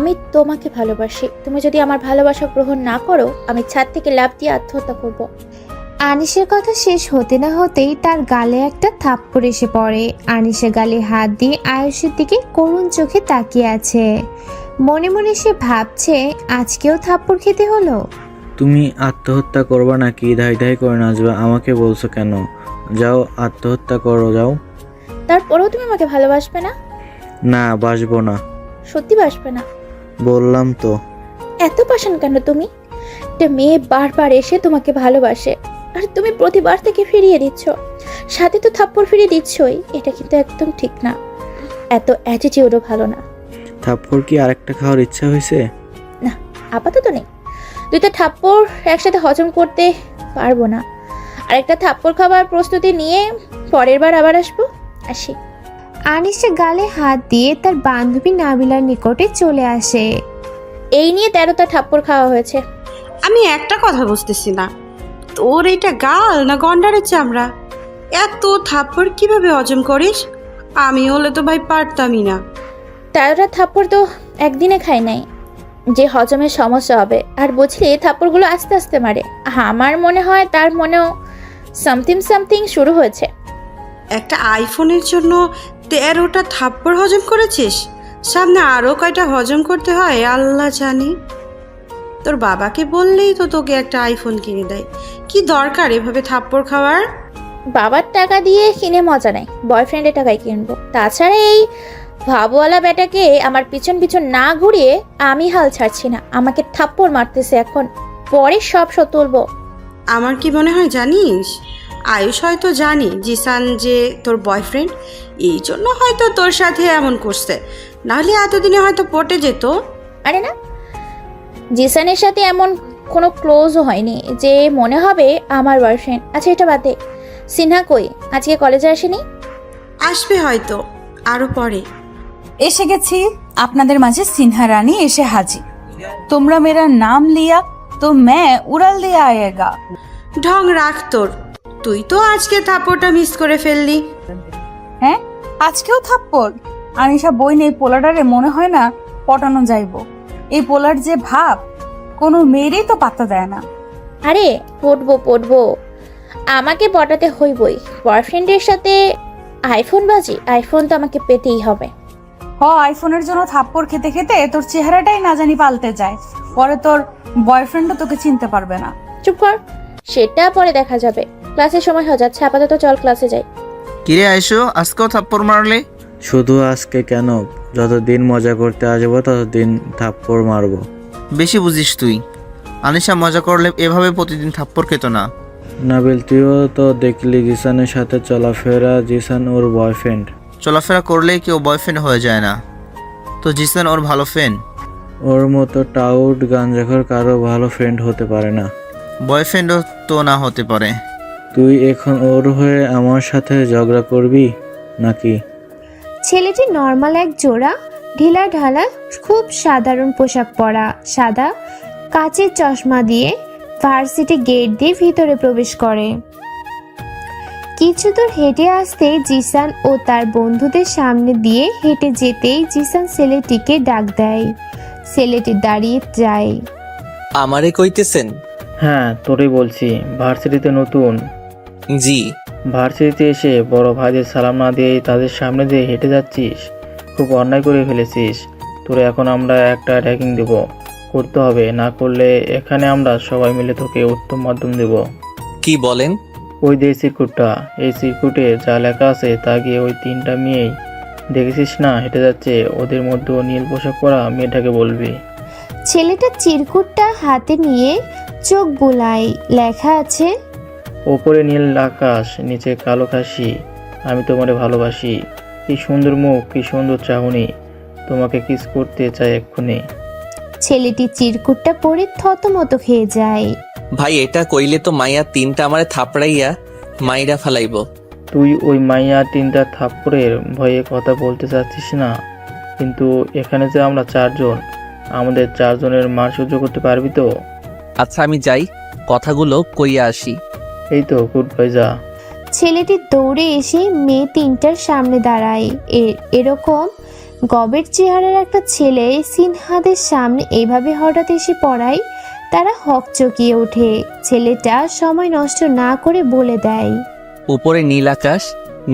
আমি তোমাকে ভালোবাসি। তুমি যদি আমার ভালোবাসা গ্রহণ না করো, আমি ছাদ থেকে লাফ দিয়ে আত্মহত্যা করব। আনিসের কথা শেষ হতে না হতেই তার গালে একটা থাপ্পড় এসে পড়ে। আনিসের গালে হাত দিয়ে আয়ুষের দিকে করুণ চোখে তাকিয়ে আছে। মনে মনে সে ভাবছে আজকেও থাপ্পড় খেতে হলো। তুমি আত্মহত্যা করবা নাকি ধাই ধাই করে নাচবা? আমাকে বলছো কেন? যাও আত্মহত্যা করো, যাও। তারপরেও তুমি আমাকে ভালোবাসবে না? না, বাসবো না। সত্যি বাসবে না? বললাম তো। এত পাষাণ কেন তুমি? একটা মেয়ে বারবার এসে তোমাকে ভালোবাসে, আর তুমি প্রতিবার থেকে ফিরিয়ে দিচ্ছ, সাথে তো থাপ্পড় ফিরিয়ে দিচ্ছই। এটা কিন্তু একদম ঠিক না। এত অ্যাটিটিউডও ভালো না। থাপ্পড় কি আরেকটা খাওয়ার ইচ্ছা হয়েছে? না, আপাতত নেই। দুইটা থাপ্পড় একসাথে হজম করতে পারবো না। আরেকটা থাপ্পড় খাবার প্রস্তুতি নিয়ে পরের বার আবার আসবো। আসি। আনিসের গালে হাত দিয়ে তার বান্ধবী নাবিলার নিকটে চলে আসে। এই নিয়ে 13টা থাপ্পড় খাওয়া হয়েছে। আমি একটা কথা বুঝতেছি না, তোর এটা গাল না গন্ডারের চামড়া? এত থাপ্পড় কিভাবে হজম করিস? আমি হলে তো ভাই পারতামই না। 13টা থাপ্পড় তো একদিনে খাই নাই, যে হজমের সমস্যা হবে। আর বুঝলি, থাপ্পড়গুলো আস্তে আস্তে মারে। আমার মনে হয় তার মনেও সামথিং সামথিং শুরু হয়েছে। একটা আইফোনের জন্য 13টা থাপ্পড় হজম করেছিস? সামনে আরও কয়টা হজম করতে হয় আল্লাহ জানে। তোর বাবাকে বললেই তো তোকে একটা আইফোন কিনে দেয়। কি দরকার এভাবে থাপ্পড় খাওয়ার? বাবার টাকা দিয়ে কিনে মজা নেই, বয়ফ্রেন্ডের টাকায় কিনবো। তাছাড়া এই ভাবওয়ালা বেটাকে আমার পিছন পিছন না ঘুরিয়ে আমি হাল ছাড়ছি না। আমাকে থাপ্পড় মারতেছে এখন, পরে সব তুলবো। আমার কি মনে হয় জানিস, আয়ুষ হয়তো জানি জিসান যে তোর বয়ফ্রেন্ড, এই জন্য হয়তো তোর সাথে এমন করছে, নাহলে এতদিনে হয়তো পটে যেত। আরে না, জিসানের সাথে এমন কোনো ক্লোজও হয়নি যে মনে হবে আমার বয়ফ্রেন্ড। আচ্ছা, এটা বাদে। সিনহা কই? আজকে কলেজে আসেনি? আসবে হয়তো আরও পরে। এসে গেছি আপনাদের মাঝে। সিনহা রানী এসে হাজির। তোমরা মেরা নাম লিয়া তো मैं উড়াল দিয়ে আয়েগা। ঢং রাখ তোর, তুই তো আজকে থাপ্পড়টা মিস করে ফেললি। হ্যাঁ, আজকেও থাপ্পড়? আনিশা বই নেই পোলাডারে মনে হয় না পটানো যাইবো। এই পোলার যে ভাব, কোনো মেয়েরই তো পাত্তা দেয় না। আরে পড়বো, আমাকে পটাতে হইবই। বয়ফ্রেন্ডের সাথে আইফোন বাজি, আইফোন তো আমাকে পেতেই হবে। আইফোনের জন্য থাপ্পড় খেতে খেতে তোর চেহারাটাই না জানি পাল্টে যায়, পরে তোর বয়ফ্রেন্ডও তোকে চিনতে পারবে না। চুপ কর, সেটা পরে দেখা যাবে। ক্লাসের সময় হয়ে যাচ্ছে, আপাতত চল ক্লাসে যাই। কিরে আইসো, আজকেও থাপ্পড় মারলে? শুধু আজকে কেন, যতদিন মজা করতে আসবো ততদিন থাপ্পড় মারবো। বেশি বুঝিস তুই। আনিশা মজা করলে এভাবে প্রতিদিন থাপ্পড় খেত না। নাবিল, তুইও তো দেখলি জিসানের সাথে চলাফেরা। জিসান ওর বয়ফ্রেন্ড। চলাফেরা করলেই কেউ বয়ফ্রেন্ড হয়ে যায় না। তো জিসান ওর ভালো ফ্রেন্ড। ওর মতো টাউট গাঞ্জাখোর কারো ভালো ফ্রেন্ড হতে পারে না। বয়ফ্রেন্ডও তো না হতে পারে। তুই এখন ওর হয়ে আমার সাথে ঝগড়া করবি নাকি? ছেলেটি নর্মাল এক জোড়া ঢিলা ঢালা খুব সাধারণ পোশাক পরা, সাদা কাচের চশমা দিয়ে ভার্সিটি গেট দিয়ে ভিতরে প্রবেশ করে। কিছু দূর হেঁটে আসতেই জিসান ও তার বন্ধুদের সামনে দিয়ে হেঁটে যেতেই জিসান ছেলেটিকে ডাক দেয়। ছেলেটি দাঁড়িয়ে যায়। আমারে কইতেছেন? হ্যাঁ, তোরই বলছি। ভার্সিটিতে নতুন। জি। ভার্সিটিতে এসে বড় ভাইদের সালাম না দিয়ে তাদের সামনে দিয়ে হেঁটে যাচ্ছিস, খুব অন্যায় করে ফেলেছিস। তোরে এখন আমরা একটা র্যাগিং দেব, করতে হবে। না করলে এখানে আমরা সবাই মিলে তোকে উত্তম মাধ্যম দেব। কি বলেন? ওই যে সিরকুটটা, এই সিরকুটে যা লেখা আছে তা গিয়ে ওই 3টা মেয়েই দেখেছিস না হেঁটে যাচ্ছে, ওদের মধ্যে নীল পোশাক পরা মেয়েটাকে বলবি। ছেলেটা চিরকুটটা হাতে নিয়ে চোখ বুলায়। লেখা আছে, ওপরে নীল আকাশ, নিচে কালো খাসি, আমি তোমারে ভালোবাসি। কি সুন্দর মুখ, কি সুন্দর চাহনি, তোমাকে কিস করতে চাই এক্ষুনি। ছেলেটি চিরকুটটা পরে থতমত খেয়ে যায়। ভাই, এটা কইলে তো মাইয়া 3টা আমারে থাপড়াইয়া মাইরা ফালাইব। তুই ওই মাইয়া 3টা থাপ্পড়ের ভয়ে কথা বলতে চাচ্ছিস না, কিন্তু এখানে যে আমরা 4জন, আমাদের 4জনের মান সহ্য করতে পারবি তো? আচ্ছা, আমি যাই, কথাগুলো কইয়া আসি। এই তো, গুড বাই, যা। ছেলেটি দৌড়ে এসে মেয়ে 3টার সামনে দাঁড়ায়। এরকম গবের চেহারার একটা ছেলে সিনহাদের সামনে এইভাবে হঠাৎ এসে পড়ায় তারা হকচকিয়ে ওঠে। ছেলেটা সময় নষ্ট না করে বলে দেয়, উপরে নীল আকাশ,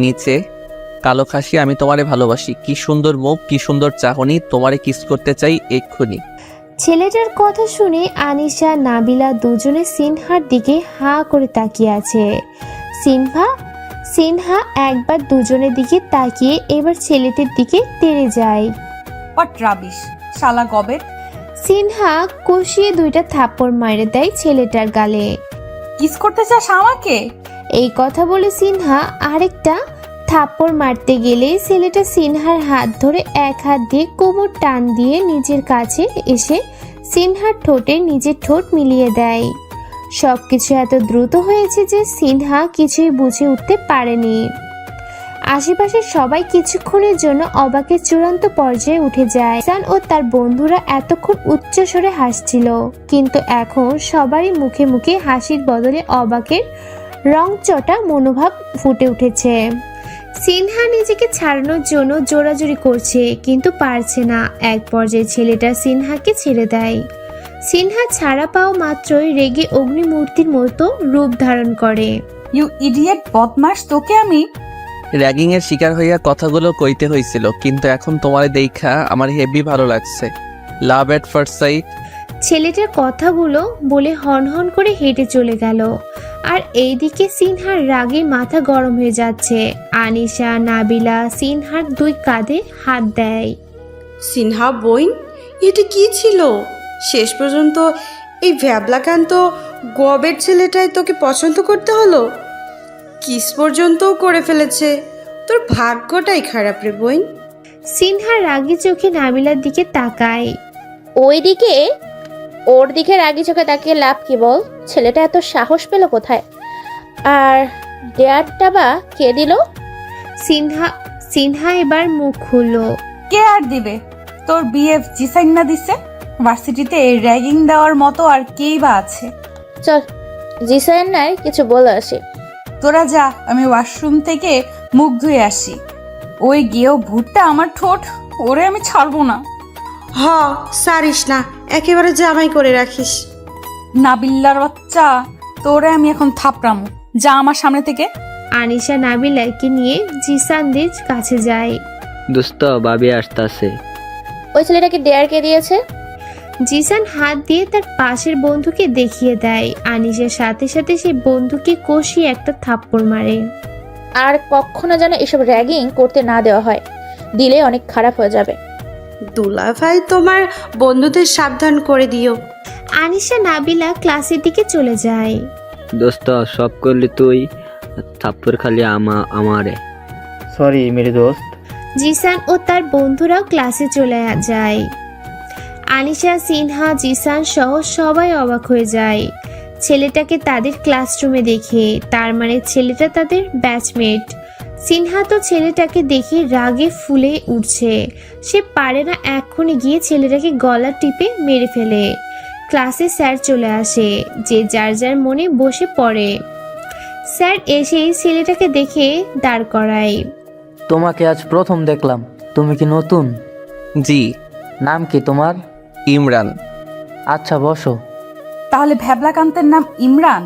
নিচে কালো খাসি, আমি তোমারে ভালোবাসি। কি সুন্দর মুখ, কি সুন্দর চাহনি, তোমারে কিস করতে চাই এক্ষুনি। ছেলেটার কথা শুনে আনিশা নাবিলা দুজনে সিনহার দিকে হাঁ করে তাকিয়ে আছে। সিনহা একবার দুজনের দিকে তাকিয়ে এবার ছেলেটির দিকে তেড়ে যায়। হোয়াট রাবিশ, শালা গবেট। সিনহা কষিয়ে 2টা থাপ্পড় মারে দেয় ছেলেটার গালে। কিস করতে চাস আমাকে? এই কথা বলে সিনহা আরেকটা থাপ্পড় মারতে গেলে ছেলেটা সিনহার হাত ধরে এক হাত দিয়ে কোমর টান দিয়ে নিজের কাছে এসে সিনহার ঠোঁটে নিজের ঠোঁট মিলিয়ে দেয়। সবকিছু এত দ্রুত হয়েছে যে সিনহা কিছুই বুঝে উঠতে পারেনি। আশেপাশে সবাই কিছুক্ষণের জন্য অবাকের চূড়ান্ত পর্যায়ে উঠে যায়। সান ও তার বন্ধুরা এতক্ষণ উচ্চস্বরে হাসছিল, কিন্তু এখন সবারই মুখে মুখে হাসির বদলে অবাকের রংচটা মনোভাব ফুটে উঠেছে। সিনহা নিজেকে ছাড়ানোর জন্য জোরাজুরি করছে, কিন্তু পারছে না। এক পর্যায়ে ছেলেটা সিনহাকে ছেড়ে দেয়। সিনহা ছাড়া পাওয়া মাত্রই রেগে অগ্নিমূর্তির মতো রূপ ধারণ করে। ইউ ইডিয়েট বদমাস, তোকে আমি। র্যাগিং এর শিকার হইয়া কথাগুলো কইতে হয়েছিল, কিন্তু এখন তোমারে দেখা আমার হেভি ভালো লাগছে। লাভ এট ফার্স্ট সাইট। ছেলেটার কথাগুলো বলে হনহন করে হেঁটে চলে গেল। আর এইদিকে সিনহার রাগে মাথা গরম হয়ে যাচ্ছে। আনিশা নাবিলা সিনহার 2 কাঁধে হাত দেয়। সিনহা বইন, এটা কি ছিল? শেষ পর্যন্ত এই ভ্যাবলাকান্ত গবের ছেলেটাই তোকে পছন্দ করতে হলো। কিস পর্যন্তও করে ফেলেছে। তোর ভাগ্যটাই খারাপ রে বইন। সিনহা রাগী চোখে নাবিলার দিকে তাকায়। ওর দিকে রাগি চোখে তাকিয়ে লাভ কি বল? ছেলেটা এত সাহস পেল কোথায়? আর ডেয়ারটা বা কে দিল? সিনহা এবার মুখ খুললো। কে আর দিবে? তোর বিএফ জিসাইন না দিছে। ভার্সিটিতে র্যাগিং দেওয়ার মতো আর কেই বা আছে? চল জিসাইন নাই কিছু বলে আসি। তোরা যা, আমি ওয়াশরুম থেকে মুখ ধুয়ে আসি। ওই গিয়েও ভুট্টা আমার ঠোঁট, ওরে আমি ছাড়বো না। হ, সারিস না, একেবারে জামাই করে রাখিস। নাবিল্লার বাচ্চা, তোরে আমি এখন থাপড়ামু। যা আমার সামনে থেকে। আনিশা নাবিলাকে নিয়ে জিসানদের কাছে যায়। দোস্ত ভাবি আসতেছে। ওই ছেলেটাকে ডেয়ার কে দিয়েছে? জিসান হাত দিয়ে তার পাশের বন্ধুকে দেখিয়ে দেয়। আনিশার সাথে সাথে সেই বন্ধুকে কষিয়ে একটা থাপ্পড় মারে। আর কখনো যেন এসব র্যাগিং করতে না দেওয়া হয়, দিলে অনেক খারাপ হয়ে যাবে। দুলা ভাই তোমার বন্ধুদের সাবধান করে দিও। আনিশা নাবিলা ক্লাসের দিকে চলে যায়। দোস্ত সব করলি তুই, থাপ্পড় খালি আমারে। সরি মেরে দোস্ত। জিসান ও তার বন্ধুরাও ক্লাসে চলে যায়। আনিশা, সিনহা, জিসান সহ সবাই অবাক হয়ে যায় ছেলেটাকে তাদের ক্লাসরুমে দেখে। তার মানে ছেলেটা তাদের ব্যাচমেট। সিনহা তো ছেলেটাকে দেখে রাগে ফুলে উঠছে। সে পারে না এক্ষুনি গিয়ে ছেলেটাকে গলা টিপে মেরে ফেলে। ক্লাসে স্যার চলে আসে, যে যার যার মনে বসে পড়ে। স্যার এসেই ছেলেটাকে দেখে দাঁড় করায়। তোমাকে আজ প্রথম দেখলাম, তুমি কি নতুন? জি। নাম কি তোমার? ইমরান। আচ্ছা বসো। তাহলে ভ্যাবলাকান্তের নাম ইমরান?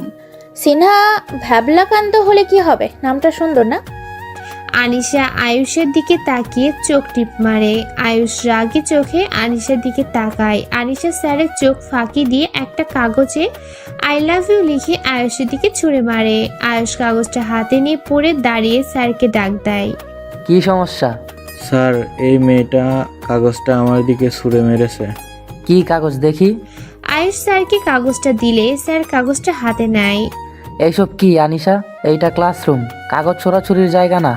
সিনহা ভ্যাবলাকান্ত হলে কি হবে? নামটা সুন্দর না? আনিশা আয়ুষের দিকে তাকিয়ে চোখ টিপ মারে। আয়ুষ রাগী চোখে আনিশার দিকে তাকায়। আনিশা স্যারের চোখ ফাঁকি দিয়ে একটা কাগজে আই লাভ ইউ লিখে আয়ুষের দিকে ছুঁড়ে মারে। আয়ুষ কাগজটা হাতে নিয়ে পড়ে দাঁড়িয়ে স্যারকে ডাক দেয়। কি সমস্যা? স্যার, এই মেয়েটা কাগজটা আমার দিকে ছুঁড়ে মেরেছে। কি কাগজ দেখি? আয়ুষ স্যারকে কাগজটা দিলে স্যার কাগজটা হাতে নেয়। এইসব কি আনিশা? এইটা ক্লাসরুম, কাগজ ছোড়াছুরির জায়গা না।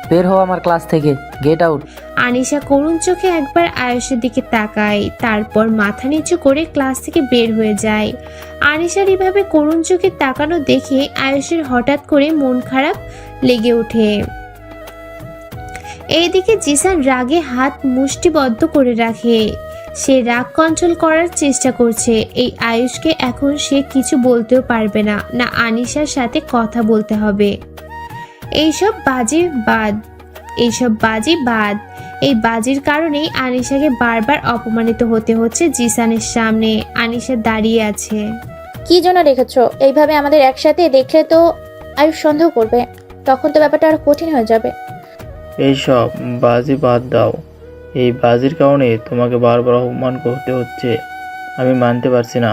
বের হও আমার ক্লাস থেকে, গেট আউট। আনিশা করুণ চোখে একবার আয়ুষের দিকে তাকায়, তারপর মাথা নিচু করে ক্লাস থেকে বের হয়ে যায়। আনিশার এভাবে করুণ চোখে তাকানো দেখে আয়ুষের হঠাৎ করে মন খারাপ লেগে ওঠে। এইদিকে জিসান রাগে হাত মুষ্টিবদ্ধ করে রাখে। সে রাগ কন্ট্রোল করার চেষ্টা করছে। এই আয়ুষকে এখন সে কিছু বলতেও পারবে না, না আনিশার সাথে কথা বলতে হবে। এইসব বাজে বাদ। এই বাজির কারণেই আনিশাকে বারবার অপমানিত হতে হচ্ছে জিসানের সামনে। আনিশা দাঁড়িয়ে আছে। কি জন্য রেখেছো এইভাবে আমাদের একসাথে? দেখলে তো আয়ুষ সন্দেহ করবে, তখন তো ব্যাপারটা আরো কঠিন হয়ে যাবে। এইসব বাজি বাদ দাও। এই বাজির কারণে তোমাকে বারবার অপমান করতে হচ্ছে, আমি মানতে পারছি না।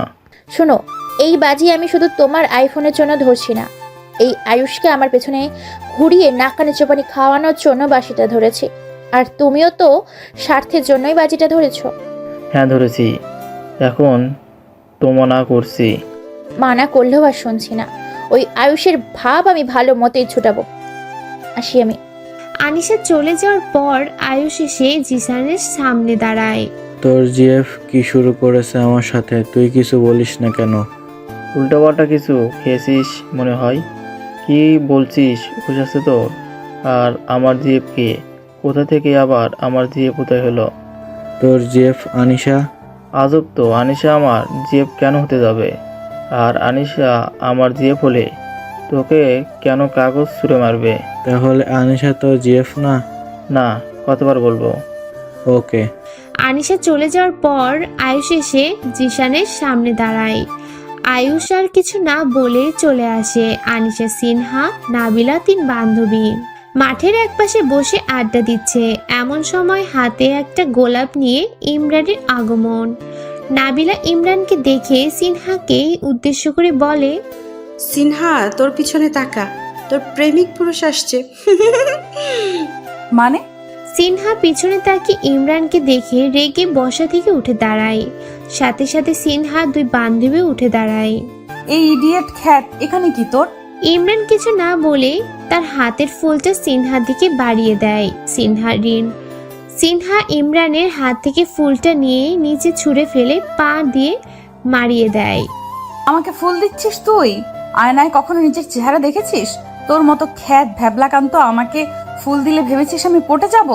শোনো, এই বাজি আমি শুধু তোমার আইফোনের জন্য ধরছি না, এই আয়ুষকে আমার পেছনে ঘুরিয়ে নাকানে চোপানি খাওয়ানোর জন্য বাজিটা ধরেছি। আর তুমিও তো স্বার্থের জন্যই বাজিটা ধরেছো। হ্যাঁ ধরেছি, এখন তো মানা করছি। মানা করলেও আর শুনছি না। ওই আয়ুষের ভাব আমি ভালো মতেই ছুটাবো। আসি আমি। আনিশা চলে যাওয়ার পর আয়ুষ এসে জিসানের সামনে দাঁড়ায়। তোর জিএফ কি শুরু করেছে আমার সাথে, তুই কিছু বলিস না কেন? উল্টাপাল্টা কিছু খেয়েছিস মনে হয়। কি বলছিস, হুঁশ আছে তোর? আর আমার জিএফ কে? কোথা থেকে আবার আমার জিএফ কোথায় হলো? তোর জিএফ আনিশা। আজব তো, আনিশা আমার জিএফ কেন হতে যাবে? আর আনিশা আমার জিএফ হলে তোকে কেন কাগজ ছুঁড়ে মারবে? তাহলে আনিশা তোর জিএফ না? না, কতবার বলবো? ওকে। আনিশা চলে যাওয়ার পর আয়ুষ এসে জিসানের সামনে দাঁড়ায়। আয়ুষ আর কিছু না বলে চলে আসে। আনিশা, সিনহা, নাবিলা 3 বান্ধবী মাঠের একপাশে বসে আড্ডা দিচ্ছে। এমন সময় হাতে একটা গোলাপ নিয়ে ইমরানের আগমন। নাবিলা ইমরানকে দেখে সিনহাকে উদ্দেশ্য করে বলে, সিনহা, তোর পিছনে তাকা, তোর প্রেমিক পুরুষ আসছে। মানে? সিনহা পিছনে তাকিয়ে ইমরানকে দেখে রেগে বসা থেকে উঠে দাঁড়ায়। সাথে সাথে সিনহা 2 বান্ধবী উঠে দাঁড়ায়। এই ইডিয়েট খ্যাত এখানে কি তোর? ইমরান কিছু না বলে তার হাতের ফুলটা সিনহার দিকে বাড়িয়ে দেয়। সিনহা ইমরানের হাত থেকে ফুলটা নিয়ে নিচে ছুঁড়ে ফেলে পা দিয়ে মারিয়ে দেয়। আমাকে ফুল দিচ্ছিস তুই? আয়নায় কখনো নিজের চেহারা দেখেছিস? তোর মতো খ্যাত ভ্যাবলাকান্ত আমাকে ফুল দিলে ভেবেছিস আমি পটে যাব?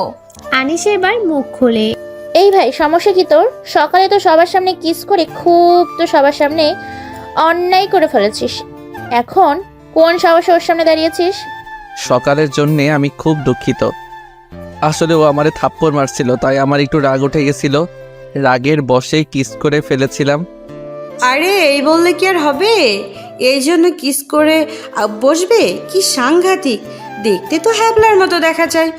আনিশা এবার মুখ খোলে। এই ভাই, সমস্যা কি তোর? সকালে তো সবার সামনে কিস করে খুব তো সবার সামনে অন্যায় করে ফেলেছিস, এখন কোন সাহসে ওর সামনে দাঁড়িয়েছিস? সকালের জন্যে আমি খুব দুঃখিত। আসলে ও আমারে থাপ্পড় মারছিল, তাই আমার একটু রাগ উঠে গেছিল। রাগের বশে কিস করে ফেলেছিলাম। আরে এই বললে কি আর হবে? এই জন্য কিস করে বসবে? কি সাংঘাতিক! দেখতে তো হ্যাবলার মতো দেখা যায়,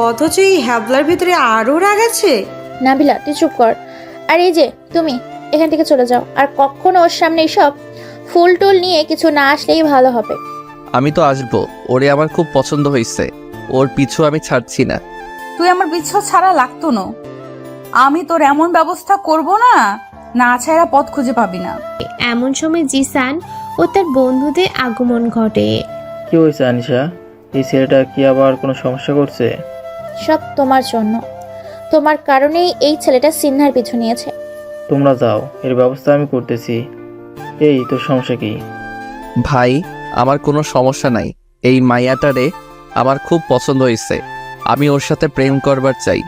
অথচ এই হ্যাবলার ভিতরে আরও রাগ আছে। নাবিলা, তুই চুপ কর। আর এই যে তুমি এখান থেকে চলে যাও, আর কখনো ওর সামনে এইসব ফুল টুল নিয়ে কিছু না আসলেই ভালো হবে। আমি তো আসবো, ওরে আমার খুব পছন্দ হয়েছে, ওর পিছু আমি ছাড়ছি না। তুই আমার পিছু ছাড়া লাগতো না। আমি তোর এমন ব্যবস্থা করব না ছাড়া পথ খুঁজে পাবি না। এমন সময় জিসান ও তার বন্ধুদের আগমন ঘটে। কি হয়েছে আনিশা? এই ছেলেটা কি আবার কোনো সমস্যা করছে? সব তোমার জন্য, তোমার কারণেই এই ছেলেটা সিনহার পিছু নিয়েছে। তোমরা যাও, এর ব্যবস্থা আমি করতেছি। এই তোর সমস্যা কি? ভাই, আমার কোনো সমস্যা নাই। এই মাইয়াটারে আমার খুব পছন্দ হয়েছে, আমি ওর সাথে প্রেম করবার চাই।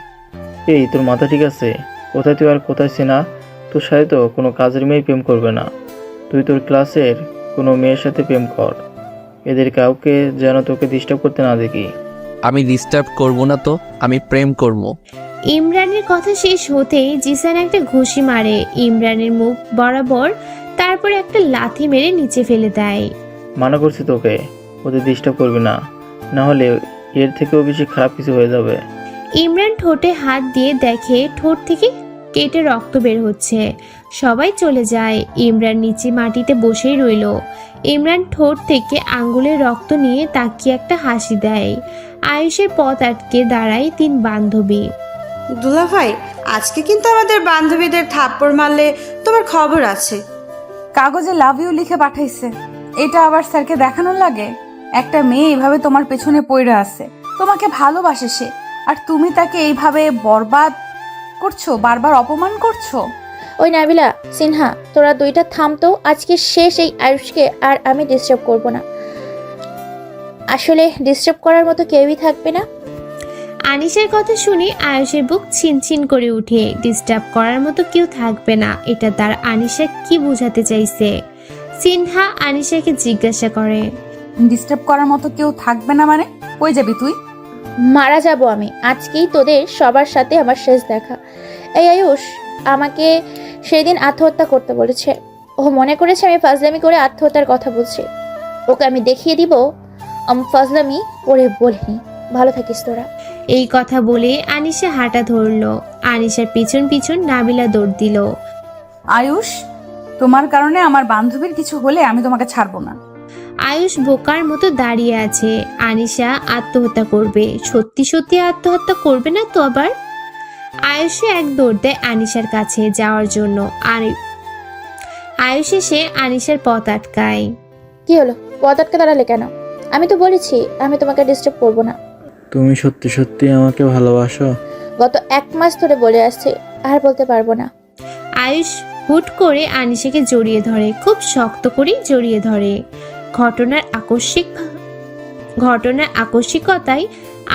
এই তোর মাথা ঠিক আছে? কোথায় তুই আর কোথায় সিনা? তোর সাথে তো কোনো কাজের মেয়ে প্রেম করবে না। তুই তোর ক্লাসের কোনো মেয়ের সাথে প্রেম কর, এদের কাউকে যেন তোকে ডিস্টার্ব করতে না দেখি। আমি ডিস্টার্ব করব না তো, আমি প্রেম করব। ইমরানের কথা শেষ হতেই জিসান একটা ঘুষি মারে ইমরানের মুখ বরাবর, তারপর একটা লাথি মেরে নিচে ফেলে দেয়। মানা করছি তোকে, ওদের ডিস্টার্ব করবি না, না হলে এর থেকেও বেশি খারাপ কিছু হয়ে যাবে। ইমরান ঠোঁটে হাত দিয়ে দেখে ঠোঁট থেকে কেটে রক্ত বের হচ্ছে। সবাই চলে যায়। ইমরান নিচে মাটিতে বসেই রইল। ইমরান ঠোঁট থেকে আঙ্গুলের রক্ত নিয়ে তাকিয়ে একটা হাসি দেয়। আয়ুষের পথ আটকে দাঁড়ায় 3 বান্ধবী। দুলা ভাই, আজকে কিন্তু আমাদের বান্ধবীদের থাপ্পড় মারলে তোমার খবর আছে। কাগজে লাভ ইউ লিখে পাঠাইছে, এটা আবার স্যারকে দেখানো লাগে? একটা মেয়ে এইভাবে তোমার পেছনে পড়ে আছে, তোমাকে ভালোবাসে সে, আর তুমি তাকে এইভাবে বরবাদ করছো, বারবার অপমান করছো। ওই নাবিলা, সিনহা, তোরা দুইটা থামতো। আজকে শেষ এই আয়ুষকে আর আমি ডিস্টার্ব করব না। আসলে ডিস্টার্ব করার মতো কেউই থাকবে না। আনিশার কথা শুনে আয়ুষের বুক ছিনছিন করে উঠে। ডিস্টার্ব করার মতো কেউ থাকবে না, এটা তার আনিশা কি বোঝাতে চাইছে? সিনহা আনিশাকে জিজ্ঞাসা করে, ডিস্টার্ব করার মতো কেউ থাকবে না মানে? কই যাবি তুই? মারা যাব আমি। আজকেই তোদের সবার সাথে আমার শেষ দেখা। এই আয়ুষ আমাকে সেদিন আত্মহত্যা করতে বলেছে। ও মনে করেছে আমি ফাজলামি করে আত্মহত্যার কথা বলছি। ওকে আমি দেখিয়ে দিব ফাজলামি করে বলিনি। ভালো থাকিস তোরা। এই কথা বলে আনিশা হাঁটা ধরলো। আনিশার পিছন পিছন নাবিলা দৌড় দিল। আয়ুষ, তোমার কারণে আমার বান্ধবীর কিছু হলে আমি তোমাকে ছাড়বো না। আয়ুষ বোকার মতো দাঁড়িয়ে আছে। আনিশা আত্মহত্যা করবে, সত্যি সত্যি আত্মহত্যা করবে না তো আবার? আয়ুষে এক দৌড় দেয় আনিশার কাছে যাওয়ার জন্য। আর আয়ুষ এসে আনিশার পথ আটকায়। কি হলো? পথ আটকে দাঁড়ালে কেন? আমি তো বলেছি আমি তোমাকে ডিস্টার্ব করবো না। তুমি সত্যি সত্যি আমাকে ভালোবাসো? গত 1 মাস ধরে বলে আসছি, আর বলতে পারবো না। আয়ুষ হুট করে আনিশাকে জড়িয়ে ধরে, খুব শক্ত করে জড়িয়ে ধরে। ঘটনার আকস্মিকতায়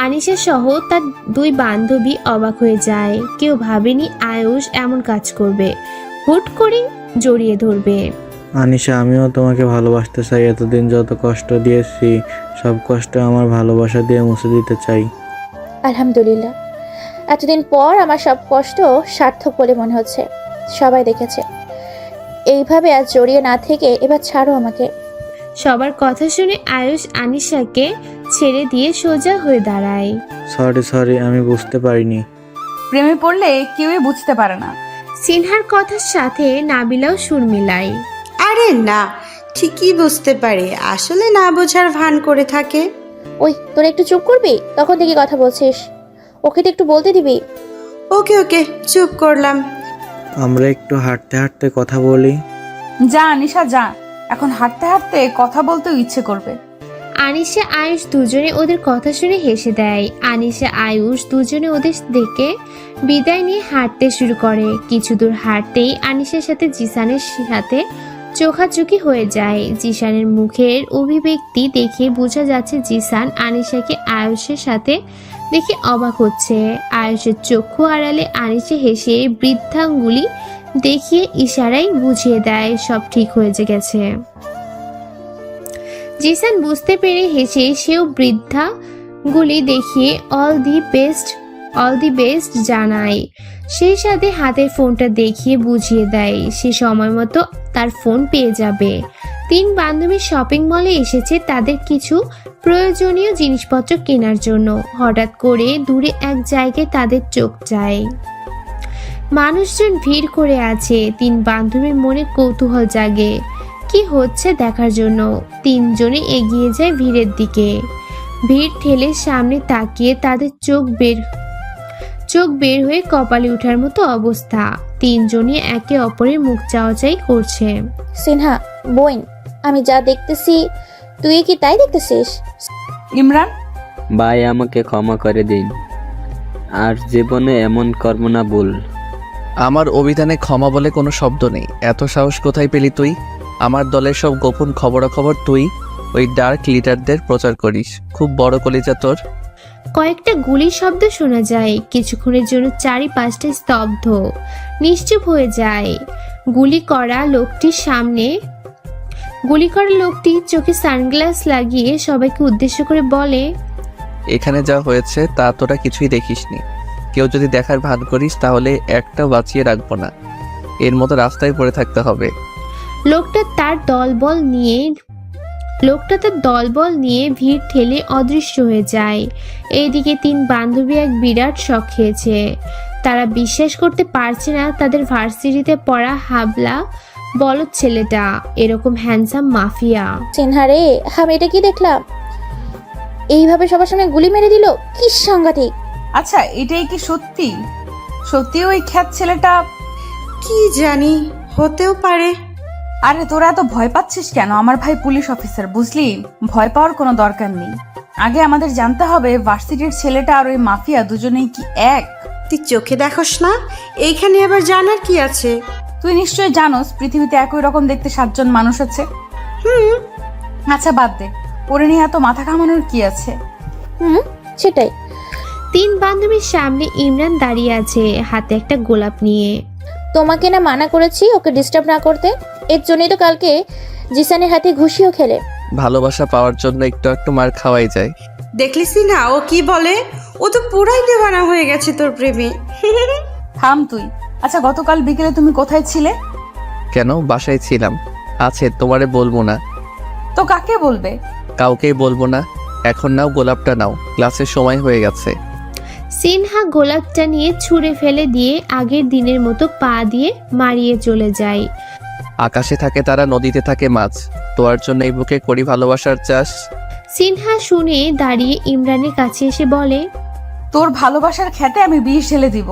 আনিশা সহ তার 2 বান্ধবী অবাক হয়ে যায়। কেউ ভাবেনি আয়ুষ এমন কাজ করবে, হুট করে জড়িয়ে ধরবে। আনিশা, আমিও তোমাকে ভালোবাসতে চাই। এতদিন যত কষ্ট দিয়েছি সব কষ্ট আমার ভালোবাসা দিয়ে মুছে দিতে চাই। আলহামদুলিল্লাহ, এতদিন পর আমার সব কষ্ট সার্থক বলে মনে হচ্ছে। সবাই দেখেছে। এইভাবে আজ জড়িয়ে না থেকে এবার ছাড়ো আমাকে। সবার কথা শুনে আয়ুষ আনিশাকে ছেড়ে দিয়ে সোজা হয়ে দাঁড়ায়। সরি, আমি বুঝতে পারিনি। প্রেমে পড়লে কেউই বুঝতে পারে না। সিনহার কথার সাথে নাবিলাও সুর মিলায়। আরে না, ঠিকই বুঝতে পারে, আসলে না বোঝার ভান করে থাকে। ওই তোরা একটু চুপ করবি? তখন থেকে কথা বলছিস, ওকে তো একটু বলতে দিবি। ওকে চুপ করলাম। আমরা একটু হাঁটতে হাঁটতে কথা বলি। যা আনিশা যা, এখন হাঁটতে হাঁটতে কথা বলতেও ইচ্ছে করবে। আনিশা আয়ুষ দুজনে ওদের কথা শুনে হেসে দেয়। আনিশা আয়ুষ দুজনে ওদের দেখে বিদায় নিয়ে হাঁটতে শুরু করে। কিছু দূর হাঁটতেই আনিশার সাথে জিসানের সাথে চোখাচোখি হয়ে যায়। জিসানের মুখের অভিব্যক্তি দেখে বোঝা যাচ্ছে জিসান আনিশাকে আয়ুষের সাথে দেখে অবাক হচ্ছে। আয়ুষের চক্ষু আড়ালে আনিশা হেসে বৃদ্ধাঙ্গুলি দেখিয়ে ইশারায় বুঝিয়ে দেয় সব ঠিক হয়ে গেছে। জিসান বুঝতে পেরে হেসে সেও বৃদ্ধাঙ্গুলি দেখিয়ে অল দি বেস্ট জানায়। সেই সাথে হাতের ফোনটা দেখিয়ে বুঝিয়ে দেয় সে সময় মতো তার ফোন পেয়ে যাবে। 3 বান্ধবী শপিং মলে এসেছে তাদের কিছু প্রয়োজনীয় জিনিসপত্র কেনার জন্য। হঠাৎ করে দূরে এক জায়গায় তাদের চোখ যায়। মানুষজন ভিড় করে আছে। 3 বান্ধবীর মনে কৌতূহল জাগে কি হচ্ছে দেখার জন্য। 3 জনে এগিয়ে যায় ভিড়ের দিকে। ভিড় ঠেলে সামনে তাকিয়ে তাদের চোখ বের হয়ে কপালে ওঠার মতো অবস্থা। 3 জনই একে অপরের মুখ চাওয়াচাই করছে। সিনহা বোন, আমি যা দেখতেছি তুই কি তাই দেখতেছিস? ইমরান, ভাই আমাকে ক্ষমা করে দিন, আর জীবনে এমন কর্ম না ভুল। আমার অভিধানে ক্ষমা বলে কোনো শব্দ নেই। এত সাহস কোথায় পেলি তুই? আমার দলের সব গোপন খবরাখবর তুই ওই ডার্ক লিডারদের প্রচার করিস। খুব বড় কলিজা তোর। কয়েকটা গুলির শব্দ শোনা যায়। কিছুক্ষণের জন্য চারিপাশটা স্তব্ধ, নিশ্চুপ হয়ে যায়। গুলি করা লোকটি চোখে সানগ্লাস লাগিয়ে সবাইকে উদ্দেশ্য করে বলে, এখানে যা হয়েছে তা তোরা কিছুই দেখিসনি। কেউ যদি দেখার ভান করিস তাহলে একটা বাঁচিয়ে রাখবো না। এর মতো রাস্তায় পড়ে থাকতে হবে। লোকটা তার দলবল নিয়ে ভিড় ঠেলে অদৃশ্য হয়ে যায়। এইদিকে 3 বান্ধবী এক বিরাট শক খেয়েছে। তারা বিশ্বাস করতে পারছে না তাদের ভার্সিটিতে পড়া হাবলা বলদ ছেলেটা এরকম হ্যান্ডসাম মাফিয়া। সিনহা রে, আমি এটা কি দেখলাম? এইভাবে সবার সামনে গুলি মেরে দিল, কি সাংঘাতিক। আচ্ছা এটাই কি সত্যি ওই খ্যাত ছেলেটা? কি জানি, হতেও পারে। আরে তোরা এত ভয় পাচ্ছিস কেন? আমার ভাই পুলিশ অফিসার, বুঝলি? ভয় পাওয়ার কোনো দরকার নেই। আগে আমাদের জানতে হবে ভার্সিটির ছেলেটা আর ওই মাফিয়া দুজনেই কি এক। তুই চোখে দেখোস না? এইখানে আবার জানার কি আছে? তুই নিশ্চয়ই জানোস পৃথিবীতে একই রকম দেখতে 7 জন মানুষ আছে। আচ্ছা বাদ দে, পরে নিয়ে এত মাথা ঘামানোর কি আছে? সেটাই। 3 বান্ধবীর সামনে ইমরান দাঁড়িয়ে আছে হাতে একটা গোলাপ নিয়ে। তোমাকে না মানা করেছি ওকে ডিস্টার্ব না করতে? এর জন্যই তো কালকে জিসানের হাতে ঘুষিও খেলে। ভালোবাসা পাওয়ার জন্য একটু একটু মার খাওয়াই যায়। দেখলিস না ও কি বলে? ও তো পুরাই দেওয়ানা হয়ে গেছে তোর প্রেমে। থাম তুই। আচ্ছা, গতকাল বিকেলে তুমি কোথায় ছিলে? কেন, বাসায় ছিলাম। আছে, তোমারে বলবো না। তো কাকে বলবে? কাউকেই বলবো না। এখন নাও, গোলাপটা নাও, ক্লাসের সময় হয়ে গেছে। সিনহা গোলাপটা নিয়ে ছুঁড়ে ফেলে দিয়ে আগের দিনের মতো পা দিয়ে মারিয়ে চলে যায়। আকাশে থাকে তারা, নদীতে থাকে মাছ, তোমার জন্য এই বুকে করি ভালোবাসার চাষ। সিনহা শুনে দাঁড়িয়ে ইমরানের কাছে এসে বলে, তোর ভালোবাসার খেতে আমি বিষ ঢেলে দিব।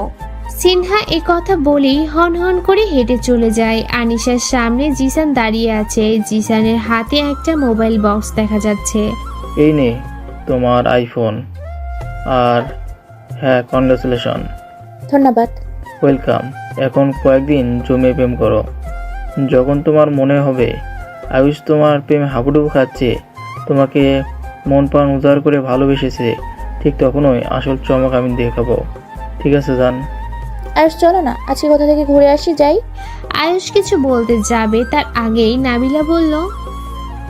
সিনহা এ কথা বলেই হন হন করে হেঁটে চলে যায়। আনিশার সামনে জিসান দাঁড়িয়ে আছে। জিসানের হাতে একটা মোবাইল বক্স দেখা যাচ্ছে। এই নে তোমার আইফোন। আর হ্যাঁ, কনগ্রাচুলেশন। ধন্যবাদ। ওয়েলকাম। এখন কয়েকদিন জমে প্রেম করো। যখন তোমার মনে হবে আয়ুষ তোমার প্রেমে হাবুডুবু খাচ্ছে, তোমাকে মন প্রাণ উজাড় করে ভালোবেসেছে, ঠিক তখনই আসল চমক আমি দেখাবো। ঠিক আছে জান? আয়ুষ চলো না, আজকে কোথা থেকে ঘুরে আসি, যাই। আয়ুষ কিছু বলতে যাবে তার আগেই নাবিলা বলল,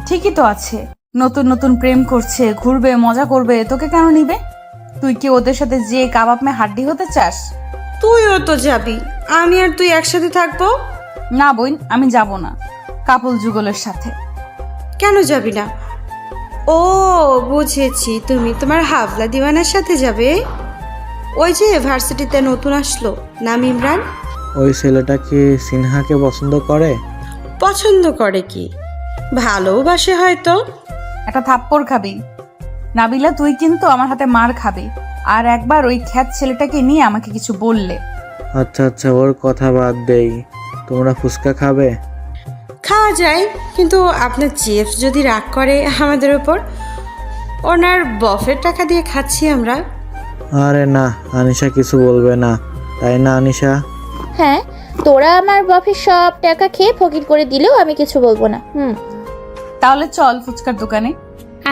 ঠিকই তো আছে, নতুন নতুন প্রেম করছে, ঘুরবে, মজা করবে, তোকে কেন নিবে? তুই কি ওদের সাথে যে কাবাব মে হাড্ডি হতে চাস? তুইও তো যাবি, আমি আর তুই একসাথে থাকবো। না বোন, আমি যাব না কাপল যুগলের সাথে। কেন যাবি না? ও বুঝেছি, তুমি তোমার হাবলা দিওয়ানার সাথে যাবে। ওই যে ভার্সিটিতে নতুন আসলো, নাম ইমরান। ওই ছেলেটা কি সিনহাকে পছন্দ করে? পছন্দ করে কি, ভালোবাসে হয়তো। একটা থাপ্পড় খাবি। নাবিলা, তুই কিন্তু আমার হাতে মার খাবি আর একবার ওই খ্যাত ছেলেটাকে নিয়ে আমাকে কিছু বললে। আচ্ছা আচ্ছা, ওর কথা বাদ দেই। তোমরা ফুচকা খাবে? খাওয়া যায়, কিন্তু আপনার চিফ যদি রাগ করে আমাদের উপর। ওনার বফের টাকা দিয়ে খাচ্ছি আমরা। আরে না, আনিশা কিছু বলবে না, তাই না আনিশা? হ্যাঁ, তোরা আমার বফের সব টাকা খেয়ে ফকির করে দিলেও আমি কিছু বলবো না। তাহলে চল ফুচকার দোকানে।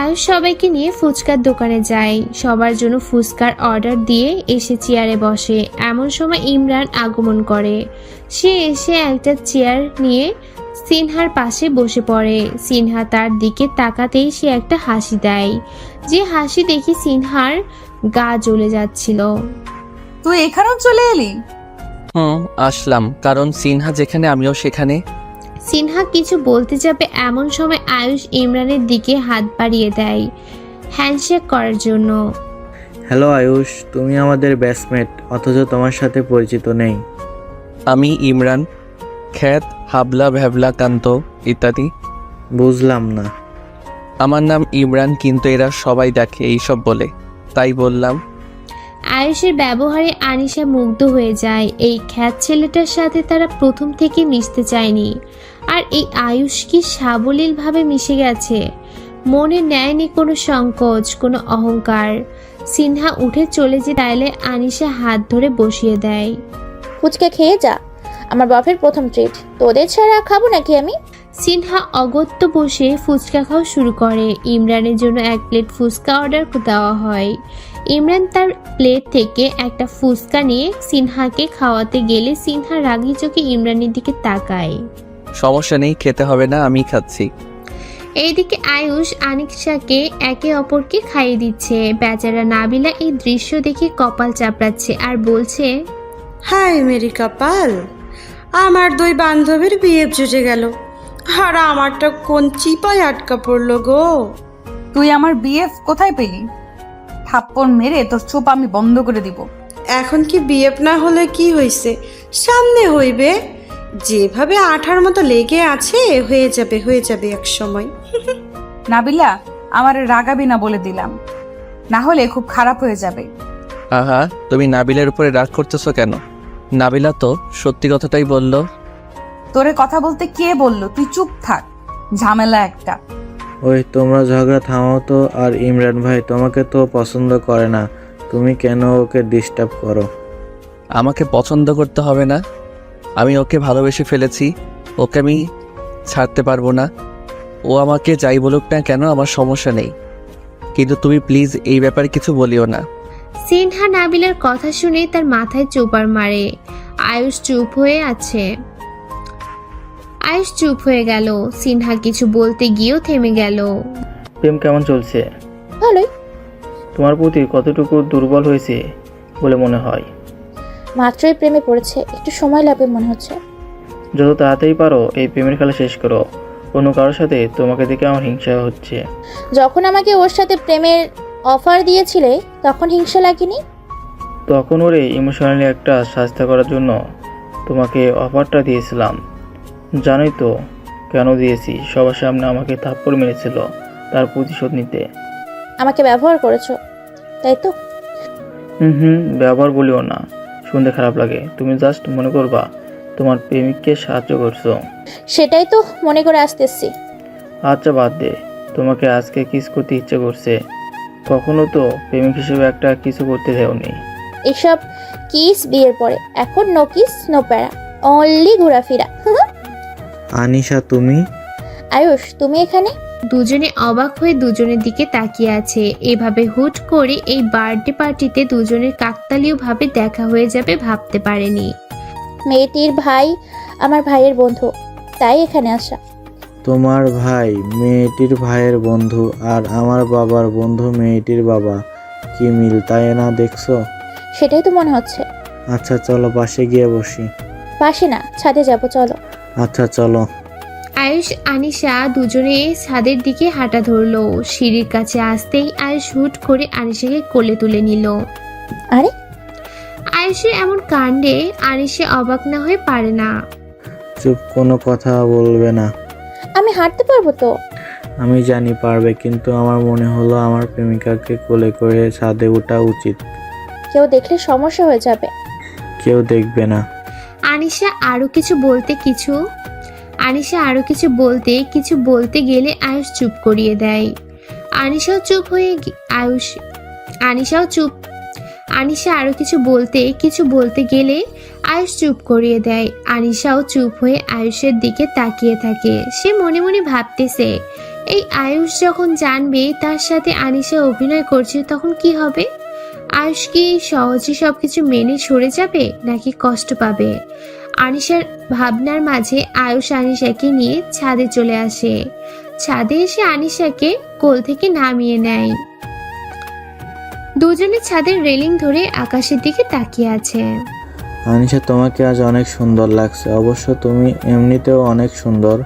আয়ুষ সবাইকে নিয়ে ফুচকার দোকানে যায়। সবার জন্য ফুচকার অর্ডার দিয়ে এসে চেয়ারে বসে। এমন সময় ইমরান আগমন করে। সে এসে একটা চেয়ার নিয়ে সিনহার পাশে বসে পড়ে। সিনহা তার দিকে তাকাতেই সে একটা হাসি দেয়, যে হাসি দেখে সিনহার গা জ্বলে যাচ্ছিল। তুই এখানেও চলে এলি? আসলাম, কারণ সিনহা যেখানে আমিও সেখানে। সিনহা কিছু বলতে যাবে এমন সময় আয়ুষ ইমরানের দিকে হাত বাড়িয়ে দেয় হ্যান্ডশেক করার জন্য। হ্যালো আয়ুষ, তুমি আমাদের ব্যাচমেট, অথচ তোমার সাথে পরিচিত নেই। আমি ইমরান, খ্যাত, হাবলা, ভ্যাবলা, কান্ত ইত্যাদি। বুঝলাম না। আমার নাম ইমরান, কিন্তু এরা সবাই ডাকে এইসব বলে, তাই বললাম। আয়ুষের ব্যবহারে আনিশা মুগ্ধ হয়ে যায়। এই খ্যাত ছেলেটার সাথে তারা প্রথম থেকে মিশতে চায়নি, আর এই আয়ুষ কি সাবলীলভাবে মিশে গেছে। মনে নেয়নি কোনো সংকোচ, কোনো অহংকার। সিনহা উঠে চলে যে চাইলে আনিশা হাত ধরে বসিয়ে দেয়। ফুচকা খেয়ে যা, আমার বফের প্রথম ট্রিট। তোদের ছাড়া খাবো নাকি আমি? সিনহা অগত্য বসে ফুচকা খাওয়া শুরু করে। ইমরানের জন্য এক প্লেট ফুচকা অর্ডার দেওয়া হয়। ইমরান তার প্লেট থেকে একটা ফুচকা নিয়ে সিনহাকে খাওয়াতে গেলে সিনহা রাগী চোখে ইমরানের দিকে তাকায়। সমস্যা নেই, খেতে হবে না, আমি খাচ্ছি। এইদিকে আয়ুষ আনিশাকে একে অপরকে খাইয়ে দিচ্ছে। বেচারা নাবিলা এই দৃশ্য দেখে কপাল চাপড়াচ্ছে আর বলছে, হাই মেরি কপাল, আমার দুই বান্ধবীর বিয়ে জুটে গেল, আর আমারটা কোন চিপায় আটকা পড়লো গো। তুই আমার বিএফ কোথায় পেলি? থাপ্পড় মেরে তোর চোপ আমি বন্ধ করে দিব। এখন কি বিয়ে না হলে কি হয়েছে, সামনে হইবে। যেভাবে আঠার মতো লেগে আছে, হয়ে যাবে এক সময়। নাবিলা, আমার রাগাবি না বলে দিলাম, না হলে খুব খারাপ হয়ে যাবে। আহা, তুমি নাবিলার উপরে রাগ করতেছো কেন? নাবিলা তো সত্যি কথাটাই বলল। তোরে কথা বলতে কে বললো? তুই চুপ থাক, ঝামেলা একটা। ওই তোমরা ঝগড়া থামাও তো। আর ইমরান ভাই তোমাকে তো পছন্দ করে না, তুমি কেন ওকে ডিস্টার্ব করো? আমাকে পছন্দ করতে হবে না, আমি ওকে ভালোবেসে ফেলেছি, ওকে আমি ছাড়তে পারবো না। ও আমাকে যাই বলুক না কেন, আমার সমস্যা নেই, কিন্তু তুমি প্লিজ এই ব্যাপারে কিছু বলিও না। সিনহা নাবিলার কথা শুনে তার মাথায় চোপার মারে। আয়ুষ চুপ হয়ে আছে। আয়ুষ চুপ হয়ে গেল। সিনহা কিছু বলতে গিয়েও থেমে গেল। প্রেম কেমন চলছে? ভালোই। তোমার প্রতি কতটুকু দুর্বল হয়েছে বলে মনে হয়? মাত্রই প্রেমে পড়েছে, একটু সময় লাগবে মনে হচ্ছে। যত তাড়াতাড়ি পারো এই প্রেমের খেলা শেষ করো। অন্য কারোর সাথে তোমাকে দেখে আমার হিংসা হচ্ছে। যখন আমাকে ওর সাথে প্রেমের অফার দিয়েছিলে তখন হিংসা লাগেনি? তখন ওরে ইমোশনালি একটা শাস্তি করার জন্য তোমাকে অফারটা দিয়েছিলাম। জানোই তো কেন দিয়েছি? সবার সামনে আমাকে থাপ্পড় মেরেছিল, তার প্রতিশোধ নিতে। আমাকে ব্যবহার করেছো তাই তো? ব্যবহার বলিও না, শুনতে খারাপ লাগে। তুমি জাস্ট মনে করবা তোমার প্রেমিককে সাহায্য করছো। সেটাই তো মনে করে আসতেছি। আচ্ছা বাদ দে, তোমাকে আজকে কিস করতে ইচ্ছে করছে। কখনো তো প্রেমিক হিসেবে একটা কিছু করতে দেওনি। এসব কিস বিয়ের পরে, এখন নো কিস নো প্যারা, অনলি ঘোরাফেরা। আনিশা তুমি? আয়ুষ তুমি এখানে? দুজনে অবাক হয়ে দুজনের দিকে তাকিয়ে আছে। এভাবে হুট করে এই বার্থডে পার্টিতে দুজনের কাকতালীয়ভাবে দেখা হয়ে যাবে ভাবতে পারেনি। মেয়েটির ভাই আমার ভাইয়ের বন্ধু, তাই এখানে আসা। তোমার ভাই মেয়েটির ভাইয়ের বন্ধু আর আমার বাবার বন্ধু মেয়েটির বাবা, কি মিল তাই না দেখছো? সেটাই তো মনে হচ্ছে। আচ্ছা চলো পাশে গিয়ে বসি। পাশে না, ছাদে যাব, চলো। আচ্ছা চলো। আয়ুষ আনিশা দুজনে ছাদের দিকে হাঁটা ধরলো। সিঁড়ির কাছে আসতেই আয়ুষ হুট করে আনিশাকে কোলে তুলে নিল। আরে আয়ুষের এমন কাণ্ডে আনিশা অবাক না হয়ে পারে না। চুপ, কোনো কথা বলবে না। আমি হাঁটতে পারবো তো? আমি জানি পারবে, কিন্তু আমার মনে হলো আমার প্রেমিকাকে কোলে করে ছাদে ওঠা উচিত। কেউ দেখলে সমস্যা হয়ে যাবে। কেউ দেখবে না। আনিশা আরো কিছু বলতে গেলে আয়ুষ চুপ করিয়ে দেয়। আনিশা আরো কিছু বলতে গেলে আয়ুষ চুপ করিয়ে দেয়। আনিশাও চুপ হয়ে আয়ুষের দিকে তাকিয়ে থাকে। সে মনে মনে ভাবতেছে, এই আয়ুষ যখন জানবে তার সাথে আনিশা অভিনয় করছে তখন কি হবে? আয়ুষ কি সহজে সবকিছু মেনে সরে যাবে নাকি কষ্ট পাবে? আনিশার ভাবনার মাঝে আয়ুষ আনিশাকে নিয়ে ছাদে চলে আসে। ছাদে এসে আনিশাকে কোল থেকে নামিয়ে নেয়। দুজনে ছাদের রেলিং ধরে আকাশের দিকে তাকিয়ে আছে। আনিশা তোমাকে আজ অনেক সুন্দর লাগছে। অবশ্য তুমি এমনিতেও অনেক সুন্দর,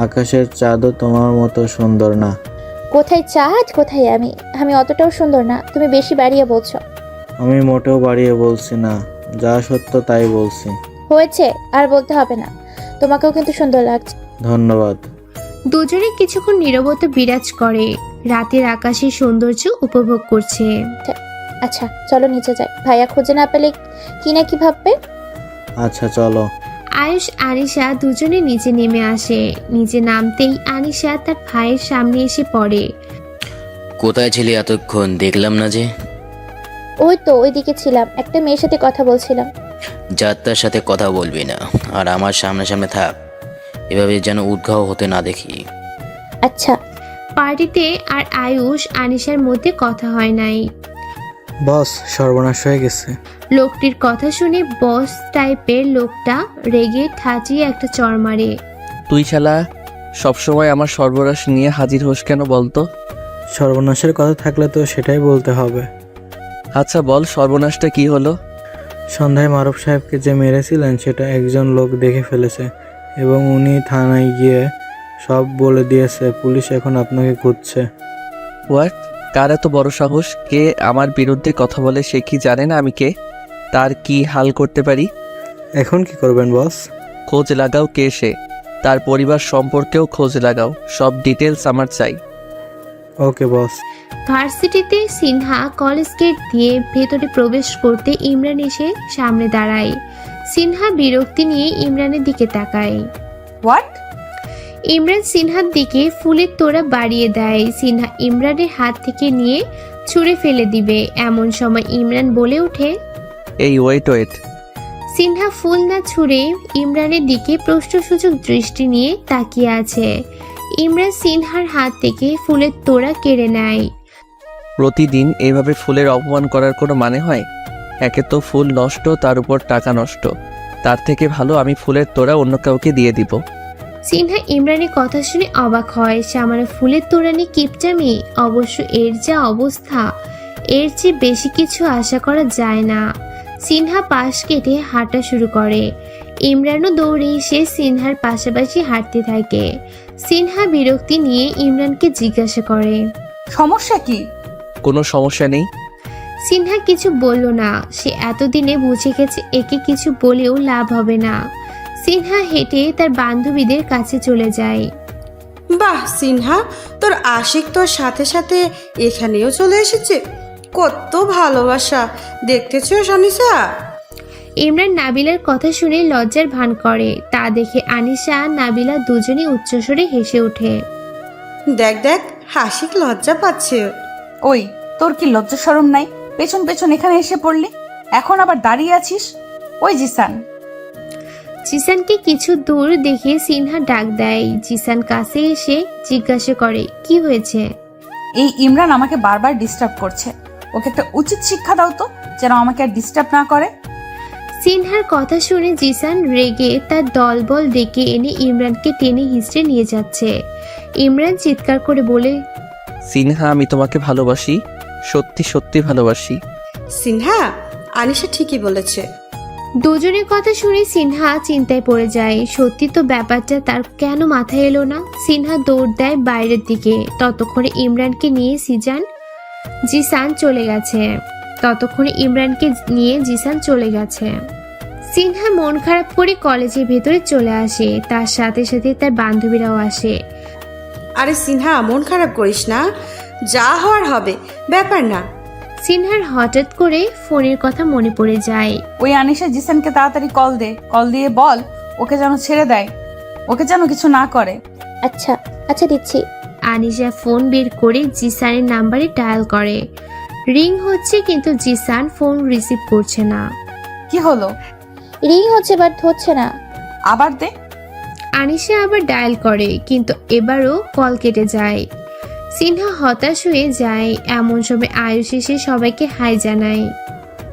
আকাশের চাঁদও তোমার মতো সুন্দর না। কোথায় চাঁদ, কোথায় আমি? আমি অতটাও সুন্দর না, তুমি বেশি বাড়িয়ে বলছো। আমি মোটেও বাড়িয়ে বলছি না, যা সত্য তাই বলছি। হয়েছে, আর বলতে হবে না। তোমাকেও কিন্তু সুন্দর লাগছে। ধন্যবাদ। দুজনে কিছুক্ষণ নীরবতা বিরাজ করে, রাতের আকাশের সৌন্দর্য উপভোগ করছে। আচ্ছা চলো নিচে যাই, ভাইয়া খুঁজে না পেলে কি না কি ভাববে। আচ্ছা চলো। আয়ুষ আনিশা দুজনে নিচে নেমে আসে। নিচে নামতেই আনিশা তার ভাইয়ের সামনে এসে পড়ে। কোথায় ছিলি এতক্ষণ? দেখলাম না যে। ওই তো ওইদিকে ছিলাম, একটা মেয়ের সাথে কথা বলছিলাম। যাত্রার সাথে কথা বলবি না, আর আমার সামনে থাক, এভাবে যেন উদ্ঘাও হতে না দেখি। আচ্ছা। পার্টিতে আর আয়ুষ আনিশার মধ্যে কথা হয় নাই। বস, সর্বনাশ হয়ে গেছে। লোকটির কথা শুনে বস টাইপের লোকটা রেগে ঠাচিয়ে একটা চড় মারে। তুই শালা সবসময় আমার সর্বনাশ নিয়ে হাজির হোস কেন বলতো? সর্বনাশের কথা থাকলে তো সেটাই বলতে হবে। আচ্ছা বল, সর্বনাশটা কি হলো? সন্ধ্যায় মারুফ সাহেবকে যে মেরেছিলেন সেটা একজন লোক দেখে ফেলেছে এবং উনি থানায় গিয়ে সব বলে দিয়েছে। পুলিশ এখন আপনাকে খুঁজছে। হোয়াট? কার এত বড় সাহস? কে আমার বিরুদ্ধে কথা বলে? সে কি জানে না আমি কে? তার কি হাল করতে পারি? এখন কি করবেন বস? খোঁজ লাগাও কে সে, তার পরিবার সম্পর্কেও খোঁজ লাগাও, সব ডিটেলস আমার চাই। ওকে বস। ভার্সিটিতে সিনহা কলেজ গেট দিয়ে ভেতরে প্রবেশ করতে ইমরান এসে সামনে দাঁড়ায়। সিনহা বিরক্তি নিয়ে ইমরানের দিকে তাকায়। হোয়াট? ইমরান সিনহার দিকে ফুলের তোড়া বাড়িয়ে দেয়। সিনহা ইমরানের হাত থেকে নিয়ে ছুঁড়ে ফেলে দিবে, এমন সময় ইমরান বলে ওঠে, এই ওয়েট। সিনহা ফুল না ছুঁড়ে ইমরানের দিকে প্রশ্নসূচক দৃষ্টি নিয়ে তাকিয়ে আছে। ইমরান সিনহার হাত থেকে ফুলের তোড়া কেড়ে নেয়। প্রতিদিন এইভাবে ফুলের অপমান করার কোনো মানে হয়? একে তো ফুল নষ্ট, তার উপর টাকা নষ্ট। তার থেকে ভালো আমি ফুলের তোড়া অন্য কাউকে দিয়ে দিব। সিনহা ইমরানের কথা শুনে অবাক হয়। সামান্য ফুলের তোড়া নিয়ে কিপটামি? অবশ্য এর যা অবস্থা, এর চেয়ে বেশি কিছু আশা করা যায় না। সিনহা পাশ কেটে হাঁটা শুরু করে। ইমরানও দৌড়ে এসে সিনহার পাশাপাশি হাঁটতে থাকে। সিনহা বিরক্তি নিয়ে ইমরানকে জিজ্ঞাসা করে, সমস্যা কি? কোনো সমস্যা নেই। সিনহা কিছু বলল না। সে এতদিনে বুঝে গেছে একে কিছু বলেও লাভ হবে না। সিনহা হেঁটে তার বান্ধবীদের কাছে চলে যায়। বাহ সিনহা, তোর আশিক তোর সাথে সাথে এখানেও চলে এসেছে। কত ভালোবাসা দেখতেছো আনিসা। ইমরান নাবিলার কথা শুনে লজ্জার ভান করে। তা দেখে আনিশা আর নাবিলা দুজনেই উচ্চস্বরে হেসে ওঠে। দেখ দেখ, আশিক লজ্জা পাচ্ছে। ওই, তোর কি লজ্জা শরম নাই? পেছন পেছন এখানে এসে পড়লি, এখন আবার দাঁড়িয়ে আছিস। ওই জিসান। জিসানকে কিছু দূর দেখে সিনহা ডাক দেয়। জিসান কাছে এসে জিজ্ঞাসা করে, কি হয়েছে? এই ইমরান আমাকে বারবার ডিস্টার্ব করছে, ওকে একটা উচিত শিক্ষা দাও তো, যেন আমাকে আর ডিস্টার্ব না করে। সিনহার কথা শুনে জিসান রেগে তার দলবল ডেকে এনে ইমরানকে টেনে হিঁচড়ে নিয়ে যাচ্ছে। ইমরান চিৎকার করে বলে, সিনহা, আমি তোমাকে ভালোবাসি, সত্যি সত্যি ভালোবাসি। সিনহা, আনিশা ঠিকই বলেছে। দুজনের কথা শুনে সিনহা চিন্তায় পড়ে যায়। সত্যি তো ব্যাপারটা তার কেন মাথায় এলো না? সিনহা দৌড় দেয় বাইরের দিকে। ততক্ষণে ইমরানকে নিয়ে জিসান চলে গেছে। সিনহা মন খারাপ করে কলেজের ভেতরে চলে আসে। তার সাথে সাথে তার বান্ধবীরাও আসে। আরে সিনহা, মন খারাপ করিস না, যা হওয়ার হবে, ব্যাপার না। সিনহার হঠাৎ করে ফোনের কথা মনে পড়ে যায়। ওই আনিশা জিসানকে তাড়াতাড়ি কল দিয়ে বল ওকে যেন ছেড়ে দেয়, ওকে যেন কিছু না করে। আচ্ছা আচ্ছা দিচ্ছি। আনিশা ফোন বের করে জিসানের নাম্বারে ডায়াল করে। রিং হচ্ছে কিন্তু জিসান ফোন রিসিভ করছে না। কি হলো? রিং হচ্ছে বাট হচ্ছে না। আবার দে। আনিশা আবার ডায়াল করে কিন্তু এবারও কল কেটে যায়। সিনহা হতাশ হয়ে যায়। এমন সময় আয়ুষ এসে সবাইকে হাই জানায়।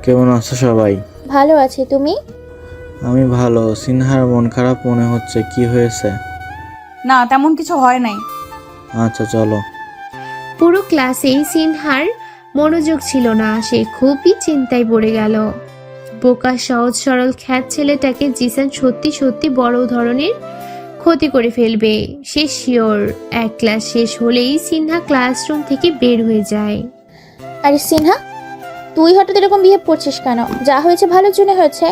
কেমন আছো সবাই? ভালো আছি, তুমি? আমি ভালো। সিনহার মন খারাপ মনে হচ্ছে, কি হয়েছে? না, তেমন কিছু হয় নাই। আচ্ছা চলো। পুরো ক্লাসেই সিনহার মনোযোগ ছিল না। সে খুবই চিন্তায় পড়ে গেল। বোকা সহজ সরল খ্যাত ছেলেটাকে জিসান সত্যি সত্যি বড় ধরনের ক্ষতি করে ফেলবে, সে শিওর। এক ক্লাস শেষ হলেই সিনহা ক্লাসরুম থেকে বের হয়ে যায়। আরে সিনহা, তুই হঠাৎ এরকম বিহেভ করছিস কেন? যা হয়েছে ভালোর জন্য হয়েছে।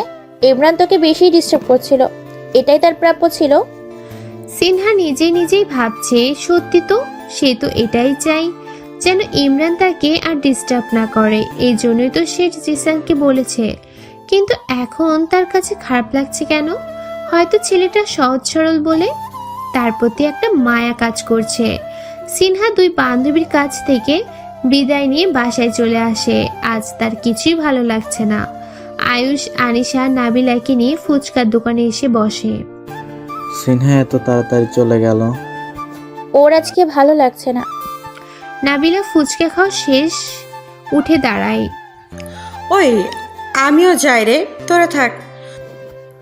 ইমরান তোকে বেশি ডিস্টার্ব করছিল, এটাই তার প্রাপ্য ছিল। সিনহা নিজেই ভাবছে, সত্যি তো, সে তো এটাই চাই, যেন ইমরান তাকে আর ডিস্টার্ব না করে। এই জন্যই তো সে জিসানকে বলেছে। কিন্তু এখন তার কাছে খারাপ লাগছে কেন? হয়তো ছেলেটা সহজ সরল বলে তার প্রতি একটা মায়া কাজ করছে। সিনহা দুই বান্ধবীর কাছ থেকে বিদায় নিয়ে বাসায় চলে আসে। আজ তার কিছুই ভালো লাগছে না। আয়ুষ, আনিশা, নাবিলাকে নিয়ে ফুচকার দোকানে এসে বসে। সিনহা এত তাড়াতাড়ি চলে গেল? ওর আজকে ভালো লাগছে না। নাবিলা ফুচকা খাওয়া শেষ উঠে দাঁড়ায়। ওই, আমিও যাই রে, তোরা থাক।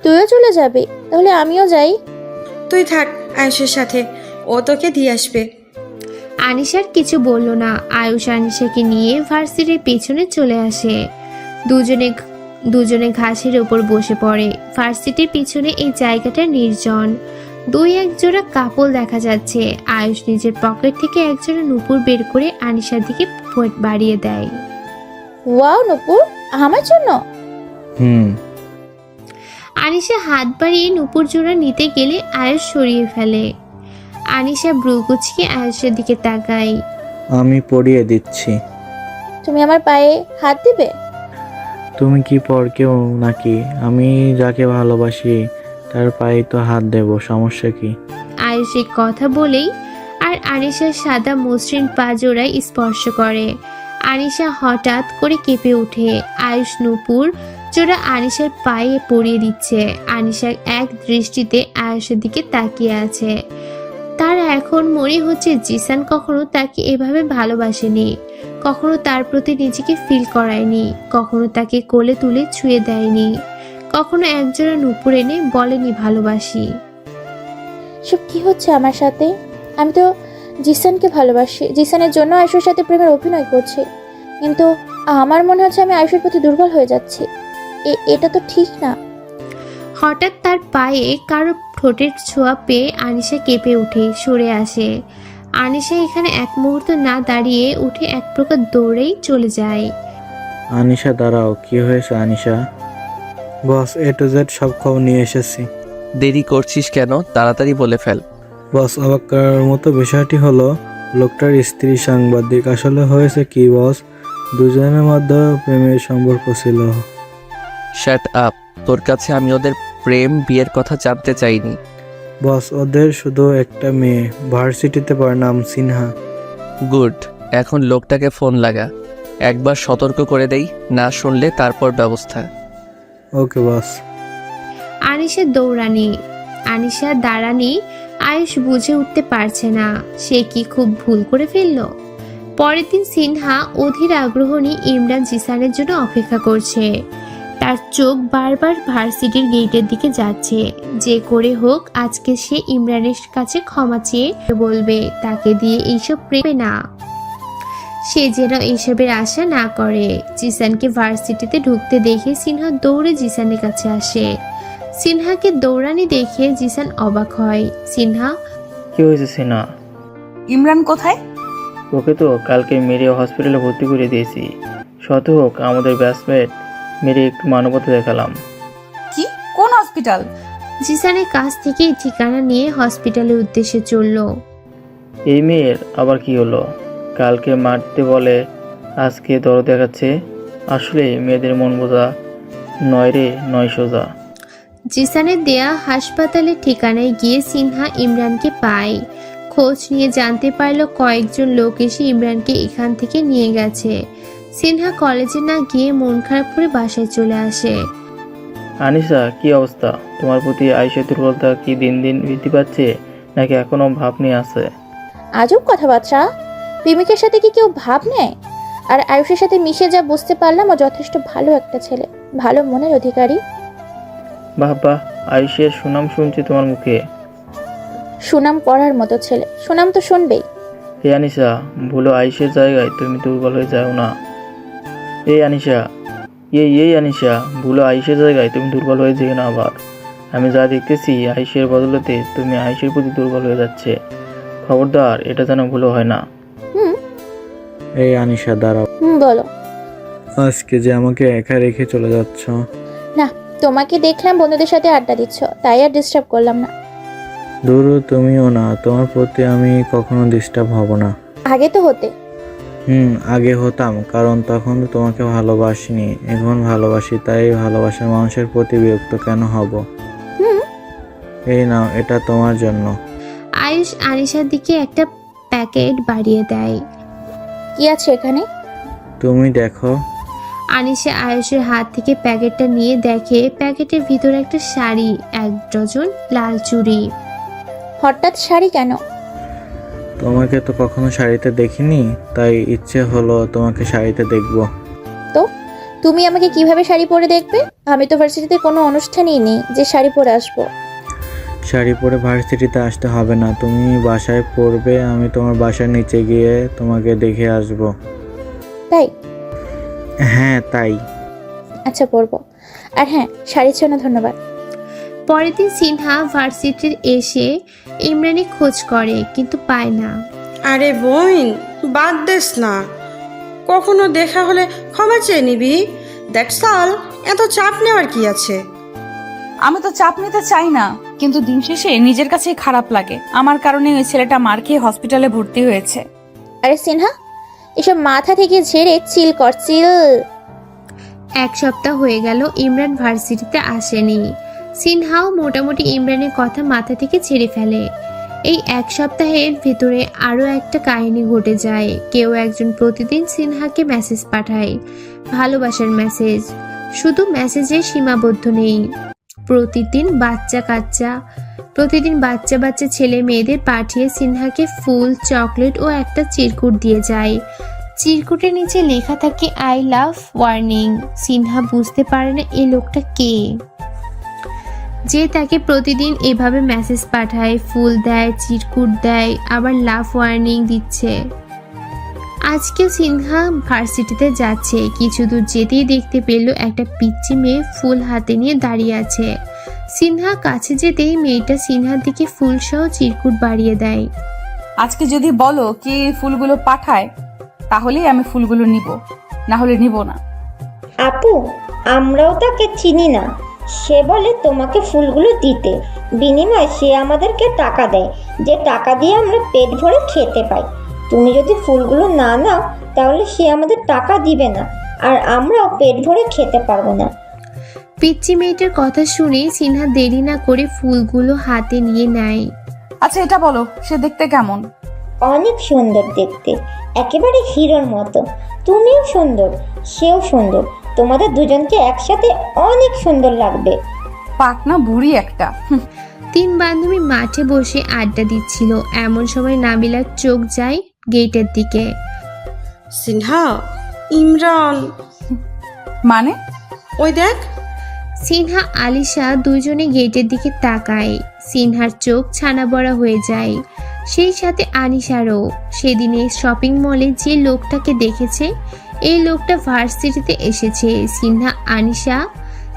তুইও চলে যাবি? তাহলে আমিও যাই। তুই থাক আয়ুষের সাথে, ও তোকে দিয়ে আসবে। আনিশার কিছু বলল না। আয়ুষ আনিশাকে নিয়ে ভার্সিটির পেছনে চলে আসে। দুজনে ঘাসের ওপর বসে পড়ে। ভার্সিটির পিছনে এই জায়গাটা নির্জন। দুই এক জোড়া কাপড় দেখা যাচ্ছে। আয়ুষ নিজের পকেট থেকে একজোড়া নুপুর বের করে আনিশার দিকে বাড়িয়ে দেয়। ওয়াও নুপুর, আমার জন্য? আনিশা হাত বাড়িয়ে নুপুর জোড়া নিতে গেলে আয়ুষ সরিয়ে ফেলে। আনিশা ব্রু কুচকে আয়ুষের দিকে তাকায়। আমি পরিয়ে দিচ্ছি। তুমি আমার পায়ে হাত দিবে? তুমি কি পর কেউ নাকি? আমি যাকে ভালোবাসি তার পায়ে তো হাত দেব, সমস্যা কি? আয়ুষ এই কথা বলেই আর আনিশার সাদা মসৃণ পা জোড়ায় স্পর্শ করে। আনিশা হঠাৎ করে কেঁপে ওঠে। আয়ুষ নুপুর জোড়া আনিশার পায়ে পরিয়ে দিচ্ছে। আনিশা এক দৃষ্টিতে আয়ুষের দিকে তাকিয়ে আছে। তার এখন মনে হচ্ছে জিসান কখনো তাকে এভাবে ভালোবাসেনি, কখনো তার প্রতি নিজেকে ফিল করায়নি, কখনো তাকে কোলে তুলে ছুঁয়ে দেয়নি, কখনো একজোড়া নুপুর এনে বলেনি ভালোবাসি। সব কি হচ্ছে আমার সাথে? আমি তো জিসানকে ভালোবাসি, জিসানের জন্য আয়ুষের সাথে প্রেমের অভিনয় করছি, কিন্তু আমার মনে হচ্ছে আমি আয়ুষের প্রতি দুর্বল হয়ে যাচ্ছি। এটা তো ঠিক না। হঠাৎ তার পায়ে কারো ঠোঁটের ছোঁয়া পেয়ে আনিশা কেঁপে উঠে সরে আসে। আনিশা এখানে এক মুহূর্ত না দাঁড়িয়ে উঠে এক প্রকার দৌড়েই চলে যায়। আনিশা দাঁড়াও, কি হয়েছে আনিশা? বস, A to Z সব খবর নিয়ে এসেছি। দেরি করছিস কেন? তাড়াতাড়ি বলে ফেল। বস, অবাক করার মতো বিষয়টি হলো লোকটার স্ত্রী সাংবাদিক। আসলে হয়েছে কি বস, দুজনের মধ্যে প্রেমের সম্পর্ক ছিল। Shut up. তোর কাছে আমি ওদের প্রেম বিয়ের কথা জানতে চাইনি। বস, ওদের শুধু একটা মেয়ে, ভার্সিটিতে পড়ে, নাম সিনহা। গুড। এখন লোকটাকে ফোন লাগা, একবার সতর্ক করে দেই, না শুনলে তারপর ব্যবস্থা। ওকে বস। আনিশা দাঁড়ানি। আয়ুষ বুঝে উঠতে পারছে না সে কি খুব ভুল করে ফেলল। পরের দিন সিনহা অধীর আগ্রহ নিয়ে ইমরান জিসানের জন্য অপেক্ষা করছে। তার চোখ বারবার ভার্সিটির গেটের দিকে যাচ্ছে। যে করে হোক আজকে সে ইমরানের কাছে ক্ষমা চেয়ে বলবে তাকে দিয়ে এইসব প্রেমে না। সে যেন এইসবের আশা না করে। জিসানকে ভার্সিটিতে ঢুকতে দেখে সিনহা দৌড়ে জিসানের কাছে আসে। সিনহাকে দৌড়ানি দেখে জিসান অবাক হয়। সিনহা, কি হয়েছে সিনা? ইমরান কোথায়? ওকে তো কালকে মেরে হসপিটালে ভর্তি করে দিয়েছি। শত হোক আমাদের ব্যাচমেট, মেরে একটু মানবতা দেখালাম। কি? কোন হসপিটাল? জিসানের কাছ থেকে ঠিকানা নিয়ে হসপিটালের উদ্দেশ্যে চলল। এই মেয়ের আবার কি হলো? কালকে মারতে বলে আজকে দরদ দেখাচ্ছে। আসলে মেয়েদের মন বোঝা নয় রে, নয় সোজা। জিসানের দেয়া হাসপাতালের ঠিকানায় গিয়ে সিনহা ইমরানকে পায়। খোঁজ নিয়ে জানতে পারল কয়েকজন লোক এসে ইমরানকে এখান থেকে নিয়ে গেছে। সিনহা কলেজে না গিয়ে মন খারাপ করে বাসায় চলে আসে। আনিশা, কি অবস্থা? তোমার প্রতি আয়ুষের দুর্বলতা কি দিন দিন বৃদ্ধি পাচ্ছে, নাকি এখনো ভাব নিয়ে আছে? আজব কথাবার্তা। প্রেমিকের সাথে কি কেউ ভাব নেয়? আর আয়ুষের সাথে মিশে যা বুঝতে পারলাম, ও যথেষ্ট ভালো একটা ছেলে, ভালো মনের অধিকারী। বাহ বাহ, আয়ুষের সুনাম শুনছি তোমার মুখে। সুনাম করার মতো ছেলে, সুনাম তো শুনবেই। এই আনিশা, ভুলো আয়ুষের জায়গায় তুমি দুর্বল হয়ে যাও না। এই আনিশা, এই আনিশা, ভুলো আয়ুষের জায়গায় তুমি দুর্বল হয়ে যেও না আবার। আমি যা দেখতেছি আয়ুষের বদলতে তুমি আয়ুষের প্রতি দুর্বল হয়ে যাচ্ছে। খবরদার, এটা যেন ভুলো হয় না। এই আনিশা দাঁড়াও। বলো। আজকে যে আমাকে একা রেখে চলে যাচ্ছ? না, তোমাকে দেখলাম বন্ধুদের সাথে আড্ডা দিচ্ছ, তাই আর ডিস্টার্ব করলাম না। দূর, তুমিও না, তোমার প্রতি আমি কখনো ডিস্টার্ব হব না। আগে তো হতে। আগে হতাম, কারণ তখন তো তোমাকে ভালোবাসিনি, এখন ভালোবাসি, তাই ভালোবাসার মানুষের প্রতি বিরক্ত কেন হব? এই নাও, এটা তোমার জন্য। আয়ুষ আনিশার দিকে একটা প্যাকেট বাড়িয়ে দেয়। কি আছে এখানে? তুমি দেখো। আনিশা আয়ুষের হাত থেকে প্যাকেটটা নিয়ে দেখে প্যাকেটের ভিতরে একটা শাড়ি, 1 ডজন লাল চুড়ি। হঠাৎ শাড়ি কেন? তোমাকে তো কখনো শাড়িতে দেখিনি, তাই ইচ্ছে হলো তোমাকে শাড়িতে দেখব। তো তুমি আমাকে কিভাবে শাড়ি পরে দেখবে? আমি তো ভার্সিটিতে কোনো অনুষ্ঠানই নেই যে শাড়ি পরে আসবো। শাড়ি পরে ভার্সিটিতে আসতে হবে না, তুমি বাসায় পরবে, আমি তোমার বাসার নিচে গিয়ে তোমাকে দেখে আসব। তাই? হ্যাঁ তাই। আচ্ছা, পরবো। আর হ্যাঁ, শাড়ির জন্য ধন্যবাদ। পরের দিন সিনহা ভার্সিটির এসে ইমরানের খোঁজ করে কিন্তু পায় না। আরে বোন, বাদ দেস না, কখনো দেখা হলে ক্ষমা চেয়ে নিবি। That's all. এত চাপ নেওয়ার কি আছে? আমি তো চাপ নিতে চাই না, কিন্তু দিন শেষে নিজের কাছেই খারাপ লাগে আমার কারণে ওই ছেলেটা মার খেয়ে হসপিটালে ভর্তি হয়েছে। আরে সিনহা, এসব মাথা থেকে ঝেড়ে চিল কর, চিল। 1 সপ্তাহ হয়ে গেল ইমরান ভার্সিটিতে আসেনি। সিনহাও মোটামুটি ইমরানের কথা মাথা থেকে ছেড়ে ফেলে। এই 1 সপ্তাহের ভিতরে আরও একটা কাহিনী ঘটে যায়। কেউ একজন প্রতিদিন সিনহাকে মেসেজ পাঠায়, ভালোবাসার মেসেজ। শুধু মেসেজে সীমাবদ্ধ নেই, প্রতিদিন বাচ্চা ছেলে মেয়েদের পাঠিয়ে সিনহাকে ফুল, চকলেট ও একটা চিরকুট দিয়ে যায়। চিরকুটের নিচে লেখা থাকে আই লাভ ওয়ার্নিং। সিনহা বুঝতে পারে না এই লোকটা কে, যে তাকে প্রতিদিন এভাবে মেসেজ পাঠায়, ফুল দেয়, চিরকুট দেয়, আবার লাভ ওয়ার্নিং দিচ্ছে। আজকে সিনহা ভার্সিটিতে যাচ্ছে। কিছু দূর যেতেই দেখতে পেল একটা পিচ্চি মেয়ে ফুল হাতে নিয়ে দাঁড়িয়ে আছে। সিনহা কাছে যেতেই মেয়েটা সিনহার দিকে ফুল সহ চিরকুট বাড়িয়ে দেয়। আজকে যদি বলো কে ফুলগুলো পাঠায় তাহলেই আমি ফুলগুলো নিব, না হলে নিব না। আপু, আমরাও তাকে চিনি না। সে বলে তোমাকে ফুলগুলো দিতে, বিনিময়ে সে আমাদেরকে টাকা দেয়, যে টাকা দিয়ে আমরা পেট ভরে খেতে পাই। তুমি যদি ফুলগুলো না নাও তাহলে সে আমাদের টাকা দিবে না, আর আমরাও পেট ভরে খেতে পারবো না। পিচ্চি মেয়েটার কথা শুনে সিনহা দেরি না করে ফুলগুলো হাতে নিয়ে নেয়। আচ্ছা এটা বলো, সে দেখতে কেমন? অনেক সুন্দর দেখতে, একেবারে হিরোর মতো। তুমিও সুন্দর, সেও সুন্দর, তোমাদের দুজনকে একসাথে অনেক সুন্দর লাগবে। পাকনা বুড়ি একটা। তিন বান্ধবী মাঠে বসে আড্ডা দিচ্ছিল। এমন সময় নাবিলার চোখ যায় গেটের দিকে। সিনহা, ইমরান, মানে? ওই দেখ। সিনহা আলিশা দুজনে গেটের দিকে তাকায়। সিনহার চোখ ছানা বড়া হয়ে যায়, সেই সাথে আনিশারও। সেদিনে শপিং মলে যে লোকটাকে দেখেছে, এই লোকটা ভার্সিটিতে এসেছে।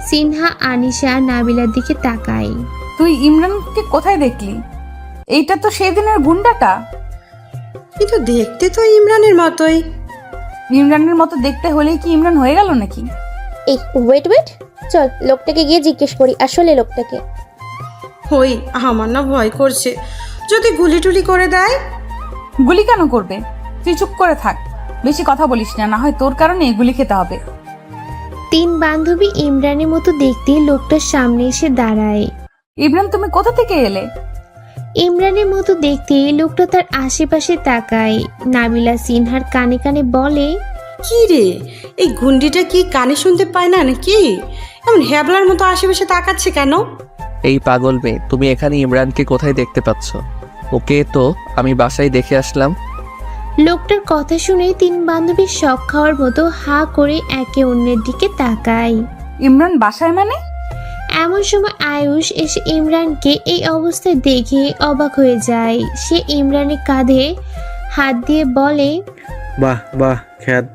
সিনহা আনিশা নাবিলার দিকে তাকায়। তুই ইমরানকে কোথায় দেখলি? এইটা তো সেদিনের গুন্ডাটা। কিন্তু দেখতে তো ইমরানের মতোই। ইমরানের মতো দেখতে হলেই কি ইমরান হয়ে গেল নাকি? এই ওয়েট, চল লোকটাকে গিয়ে জিজ্ঞেস করি আসলে লোকটাকে। ওই আমার না ভয় করছে, যদি গুলি টুলি করে দেয়। গুলি কেন করবে? তুই চুপ করে থাক, বেশি কথা বলিস না, না হয় তোর কারণে গুলি খেতে হবে। তিন বান্ধবী ইমরানের মতো দেখতে লোকটার সামনে এসে দাঁড়ায়। ইমরান, তুমি কোথা থেকে এলে? ইমরানের মতো দেখতে লোকটা তার আশেপাশে তাকায়। নাবিলা সিনহার কানে কানে বলে, কি রে, এই গুন্ডিটা কি কানে শুনতে পায় না নাকি? এমন হ্যাবলার মতো আশেপাশে তাকাচ্ছে কেন? এই পাগল মেয়ে, তুমি এখানে ইমরানকে কোথায় দেখতে পাচ্ছ? ওকে তো আমি বাসায় দেখে আসলাম। লোকটার কথা শুনে তিন বান্ধবী শক খাওয়ার মতো হা করে একে অন্যের দিকে তাকায়। ইমরান বাসায় মানে? এমন সময় আয়ুষ এসে ইমরানকে এই অবস্থায় দেখে অবাক হয়ে যায়। সে ইমরানের কাঁধে হাত দিয়ে বলে, বাহ বাহ, খ্যাত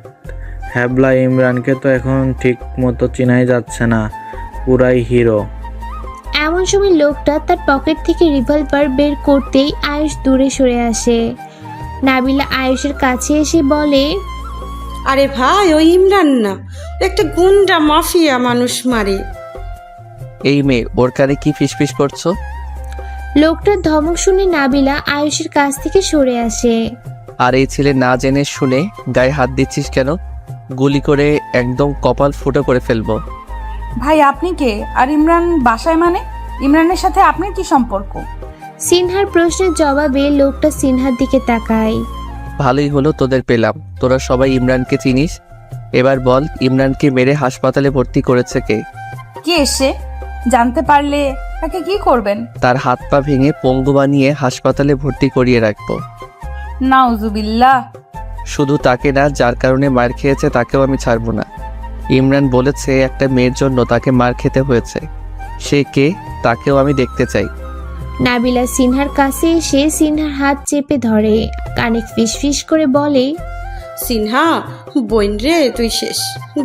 হ্যাবলা ইমরানকে তো এখন ঠিক মতো চিনাই যাচ্ছে না, পুরাই হিরো। এমন সময় লোকটা তার পকেট থেকে রিভলভার বের করতেই আয়ুষ দূরে সরে আসে। নাবিলা আয়ুষের কাছে এসে বলে, আরে ভাই, ওই ইমরান না, একটা গুন্ডা মাফিয়া, মানুষ মারে। এই মেয়ে, ওর কানে কি ফিসফিস করছো? লোকটার ধমক শুনে নাবিলা আয়ুষের কাছ থেকে সরে আসে। আর এই ছেলে না জেনে শুনে গায়ে হাত দিচ্ছিস কেন? গুলি করে একদম কপাল ফুটো করে ফেলবো। ভাই আপনি কে? আর ইমরান বাসায় মানে? ইমরানের সাথে আপনার কি সম্পর্ক? সিনহার প্রশ্নের জবাবে লোকটা সিনহার দিকে তাকায়। ভালোই হলো তোদের পেলাম, তোরা সবাই ইমরানকে চিনিস। এবার বল, ইমরানকে মেরে হাসপাতালে ভর্তি করেছে কে? কে এসে? জানতে পারলে তাকে কি করবেন? তার হাত পা ভেঙে পঙ্গু বানিয়ে হাসপাতালে ভর্তি করিয়ে রাখবো। নাউজুবিল্লাহ। শুধু তাকে না, যার কারণে মার খেয়েছে তাকেও আমি ছাড়বো না। ইমরান বলেছে একটা মেয়ের জন্য তাকে মার খেতে হয়েছে। সে কে তাকেও আমি দেখতে চাই। নাবিলা সিনহার কাছে এসে সিনহার হাত চেপে ধরে, কানে ফিসফিস করে বলে, সিনহা বোন রে, তুই শেষ।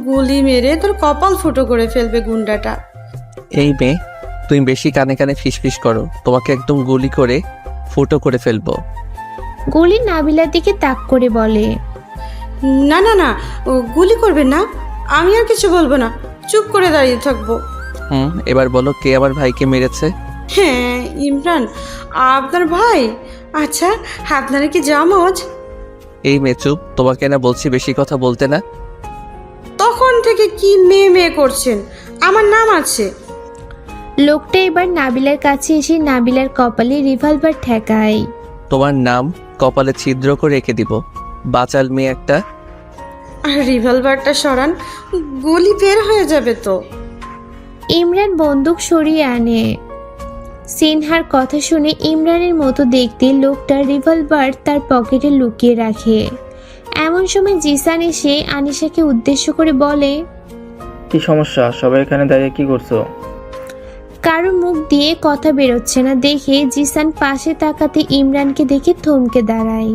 গুলি মেরে তোর কপাল ফুটো করে ফেলবে গুন্ডাটা। এই মেয়ে, তুমি বেশি কানে কানে ফিসফিস করো, তোমাকে একদম গুলি করে ফুটো করে ফেলবো। গুলি নাবিলার দিকে তাক করে বলে, না না না, ও গুলি করবে না, আমি আর কিছু বলবো না, চুপ করে দাঁড়িয়ে থাকবো। এবার বলো, কে আমার ভাইকে মেরেছে? হ্যাঁ, ইমরান আপনার ভাই। আচ্ছা, আপনারা কি জামজ? এই মেয়ে চুপ, তোমাকে না বলছি বেশি কথা বলতে না। তখন থেকে কি মেয়ে মেয়ে করছেন? আমার নাম আছে। লোকটা এবার নাবিলার কাছে এসে নাবিলার কপালে রিভলভার ঠেকায়। তোমার নাম কপালে ছিদ্র করে রেখে দিব, বাচাল মেয়ে একটা। আর রিভলভারটা সরান, গুলি বের হয়ে যাবে তো। ইমরান বন্দুক সরিয়ে আনে। সিনহার কথা শুনে ইমরানের মতো দেখতে লোকটা রিভলভার তার পকেটে লুকিয়ে রাখে। এমন সময় জিসান এসে আনিশাকে উদ্দেশ্য করে বলে, কি সমস্যা? সবাই এখানে দাঁড়িয়ে কি করছো? কারো মুখ দিয়ে কথা বেরোচ্ছে না দেখে জিসান পাশে তাকাতে ইমরানকে দেখে থমকে দাঁড়ায়।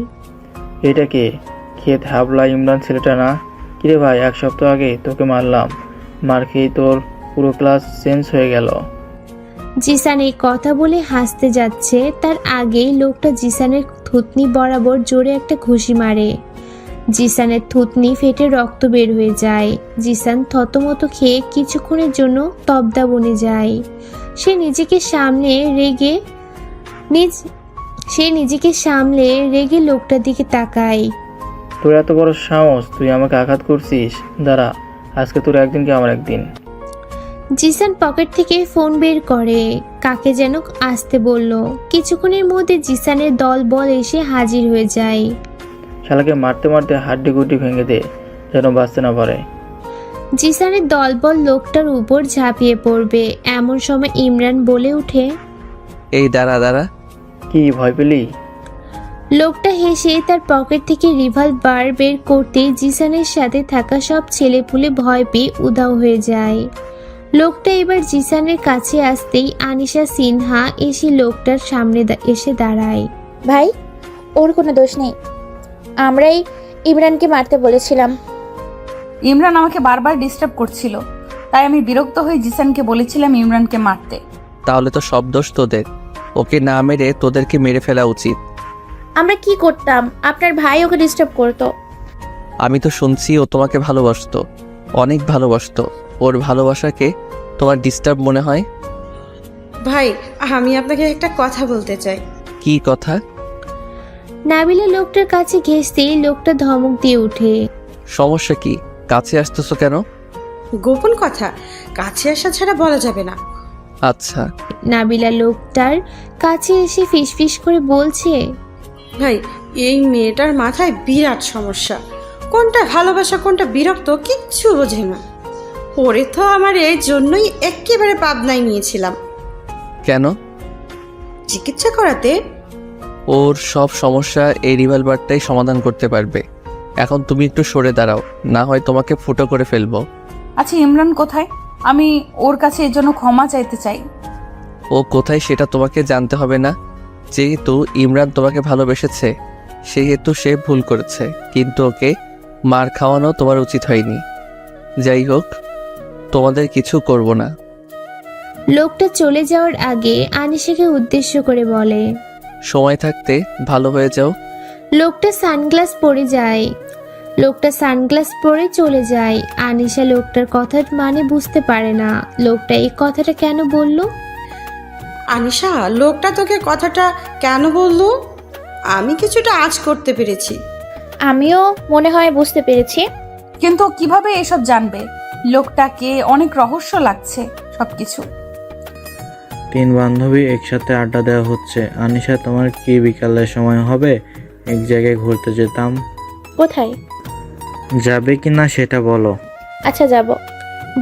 এটা কে? ক্ষেত হাবলা ইমরান ছেলেটা না? কিরে ভাই, 1 সপ্তাহ আগে তোকে মারলাম, মার খেয়ে তোর পুরো ক্লাস চেঞ্জ হয়ে গেল। জিসান এই কথা বলে হাসতে যাচ্ছে তার আগেই লোকটা জিসানের থুতনি বরাবর জোরে একটা ঘুষি মারে। জিসানের থুতনি ফেটে রক্ত বের হয়ে যায়। জিসান থতমত খেয়ে কিছুক্ষণের জন্য তবদা বনে যায়। সে নিজেকে সামলে রেগে লোকটার দিকে তাকায়। তোর এত বড় সাহস, তুই আমাকে আঘাত করছিস? দাঁড়া, আজকে তোর একদিন কি আমার একদিন। জিসান পকেট থেকে ফোন বের করে কাকে যেন আসতে বলল। কিছুক্ষণের মধ্যে জিসানের দলবল এসে হাজির হয়ে যায়। শালাকে মারতে মারতে হাড্ডি গুড্ডি ভেঙে দে, যেন বাঁচতে না পারে। জিসানের দলবল লোকটার উপর ঝাঁপিয়ে পড়বে এমন সময় ইমরান বলে ওঠে, এই দাঁড়া দাঁড়া। কি ভয় পেলি? লোকটা হেসে তার পকেট থেকে রিভলভার বের করতেই জিসানের সাথে থাকা সব ছেলেপুলে ভয় পেয়ে উধাও হয়ে যায়। লোকটা এবার জিসানের কাছে আসতেই আনিশা সিনহা এসে লোকটার সামনে এসে দাঁড়ায়। ভাই, ওর কোনো দোষ নেই, আমরাই ইমরানকে মারতে বলেছিলাম। ইমরান আমাকে বারবার ডিস্টার্ব করছিল, তাই আমি বিরক্ত হয়ে জিসানকে বলেছিলাম ইমরানকে মারতে। তাহলে তো সব দোষ তোদের। ওকে না মেরে তোদেরকে মেরে ফেলা উচিত। আমরা কি করতাম? আপনার ভাই ওকে ডিস্টার্ব করতো। আমি তো শুনছি ও তোমাকে ভালোবাসতো, অনেক ভালোবাসতো। ওর ভালোবাসাকে তোমার ডিস্টার্ব মনে হয়? ভাই, আমি আপনাকে একটা কথা বলতে চাই। কি কথা? নাবিলা লোকটার কাছে ঘেঁষতেই লোকটা ধমক দিয়ে ওঠে। সমস্যা কি? কাছে আসতেছো কেন? গোপন কথা কাছে আসা ছাড়া বলা যাবে না। আচ্ছা। নাবিলা লোকটার কাছে এসে ফিসফিস করে বলছে, ভাই, এই মেয়েটার মাথায় বিরাট সমস্যা। কোনটা ভালোবাসা কোনটা বিরক্ত কিচ্ছু বোঝে না। ওরে তো আমার এই জন্যই একেবারে পাবনায় নিয়েছিলাম। কেন? চিকিৎসা করাতে। ওর সব সমস্যা এই রিভলভারটাই সমাধান করতে পারবে। এখন তুমি একটু সরে দাঁড়াও, না হয় তোমাকে ফুটো করে ফেলবো। আচ্ছা, ইমরান কোথায়? আমি ওর কাছে এর জন্য ক্ষমা চাইতে চাই। ও কোথায় সেটা তোমাকে জানতে হবে না। যেহেতু ইমরান তোমাকে ভালোবেসেছে সেহেতু সে ভুল করেছে, কিন্তু ওকে মার খাওয়ানো তোমার উচিত হয়নি। যাই হোক, তোমাদের কিছু করব না। লোকটা চলে যাওয়ার আগে আনিশাকে উদ্দেশ্য করে বলে, সময় থাকতে ভালো হয়ে যাও। লোকটা সানগ্লাস পরে চলে যায়। আনিশা লোকটার কথার মানে বুঝতে পারে না। লোকটা এই কথাটা কেন বলল? আনিশা, লোকটা তোকে কথাটা কেন বললো? আমি কিছুটা আঁচ করতে পেরেছি। আমিও মনে হয় বুঝতে পেরেছি। কিন্তু কিভাবে এসব জানবে? লোকটাকে অনেক রহস্য লাগছে সবকিছু। 3 বান্ধবী একসাথে আড্ডা দেওয়া হচ্ছে। আনিশা, তোমার কি বিকালের সময় হবে? এক জায়গায় ঘুরতে যেতাম। কোথায় যাবে কি না সেটা বলো। আচ্ছা, যাব।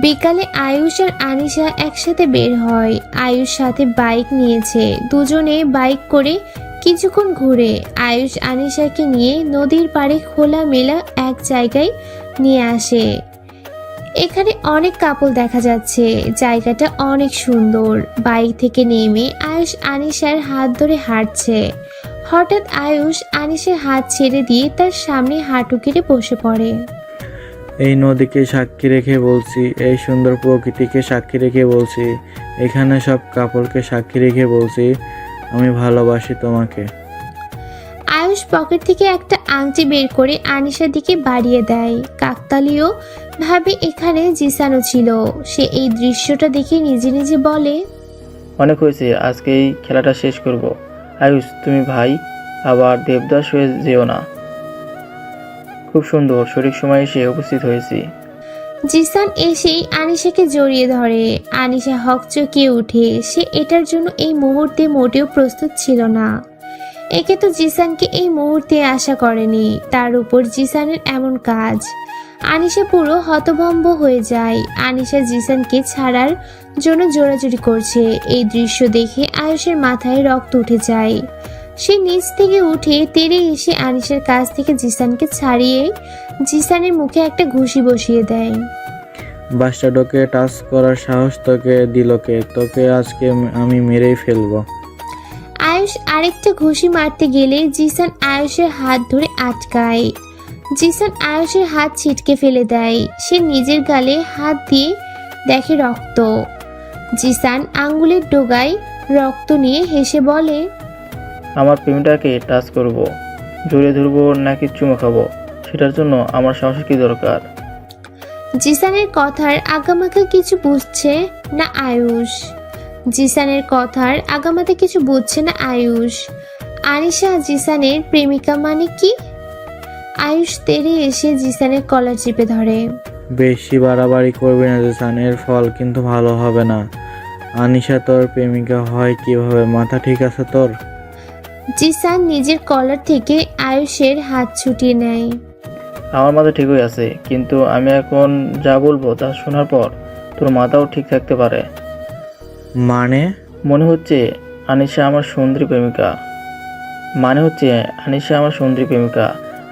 বিকালে আয়ুষ আর আনিশা একসাথে বের হয়। আয়ুষ সাথে বাইক নিয়েছে। দুজনে বাইক করে কিছুক্ষণ ঘুরে আয়ুষ আনিশাকে নিয়ে নদীর পাড়ে খোলামেলা এক জায়গায় নিয়ে আসে। এখানে অনেক কাপড় দেখা যাচ্ছে। জায়গাটা অনেক সুন্দর। বাইক থেকে নেমে আয়ুষ আনিশার হাত ধরে হাঁটছে। হঠাৎ আয়ুষ আনিশার হাত ছেড়ে দিয়ে তার সামনে হাঁটু কেটে বসে পড়ে। এই নদীকে সাক্ষী রেখে বলছি, এই সুন্দর প্রকৃতিকে সাক্ষী রেখে বলছি, এখানে সব কাপড়কে সাক্ষী রেখে বলছি, আমি ভালোবাসি তোমাকে। আয়ুষ পকেট থেকে একটা আংটি বের করে আনিশার দিকে বাড়িয়ে দেয়। কাকতালীয় ভাবে এখানে জিসানও ছিল। সে এই দৃশ্যটা দেখে নিজে নিজে বলে, অনেক হয়েছে, আজকে এই খেলাটা শেষ করব। আয়ুষ, তুমি ভাই আবার দেবদাস হয়ে যেও না। খুব সুন্দর, সঠিক সময় এসে উপস্থিত হয়েছি। জিসান এসেই আনিশাকে জড়িয়ে ধরে। আনিশা হকচকিয়ে উঠে। সে এটার জন্য এই মুহূর্তে মোটেও প্রস্তুত ছিল না। একে তো জিসানকে এই মুহূর্তে আশা করেনি, তার উপর জিসানের এমন কাজ। আনিশা পুরো হতভম্ব হয়ে যায়। আনিশা জিসানকে ছাড়ার জন্য জোরাজুরি করছে। এই দৃশ্য দেখে আয়ুষের মাথায় রক্ত উঠে যায়। সে নিচ থেকে উঠে তেড়ে এসে আনিশার কাছ থেকে জিসানকে ছাড়িয়ে জিসানের মুখে একটা ঘুষি বসিয়ে দেয়। বাচ্চাটাকে টাচ করার সাহস তোকে দিল কে? তোকে আজকে আমি মেরেই ফেলবো। আয়ুষ আরেকটা ঘুষি মারতে গেলে জিসান আয়ুষের হাত ধরে আটকায়। জিসান আয়ুষের হাত ছিটকে ফেলে দেয়। সে নিজের গালে হাত দিয়ে দেখে রক্ত। জিসান আঙ্গুলের ডোগায় রক্ত নিয়ে হেসে বলে, আমার প্রেমিটাকে টাচ করব, জড়িয়ে ধরবো নাকি চুমো খাবো, সেটার জন্য আমার সাহসের কি দরকার? জিসানের কথার আগামাথা কিছু বুঝছে না আয়ুষ। আনিশা জিসানের প্রেমিকা মানে কি? আয়ুষ তেড়ে এসে জিসানের কলার চেপে ধরে। বেশি বাড়াবাড়ি করবি না জিসান, এর ফল কিন্তু ভালো হবে না। আনিশা তোর প্রেমিকা হয় কিভাবে? মাথা ঠিক আছে তোর? জিসান নিজের কলার থেকে আয়ুষের হাত ছুটিয়ে নেয়। আমার মাথা ঠিকই আছে, কিন্তু আমি এখন যা বলবো তা শোনার পর তোর মাথাও ঠিক থাকতে পারে। মানে? মনে হচ্ছে আনিশা আমার সুন্দরী প্রেমিকা।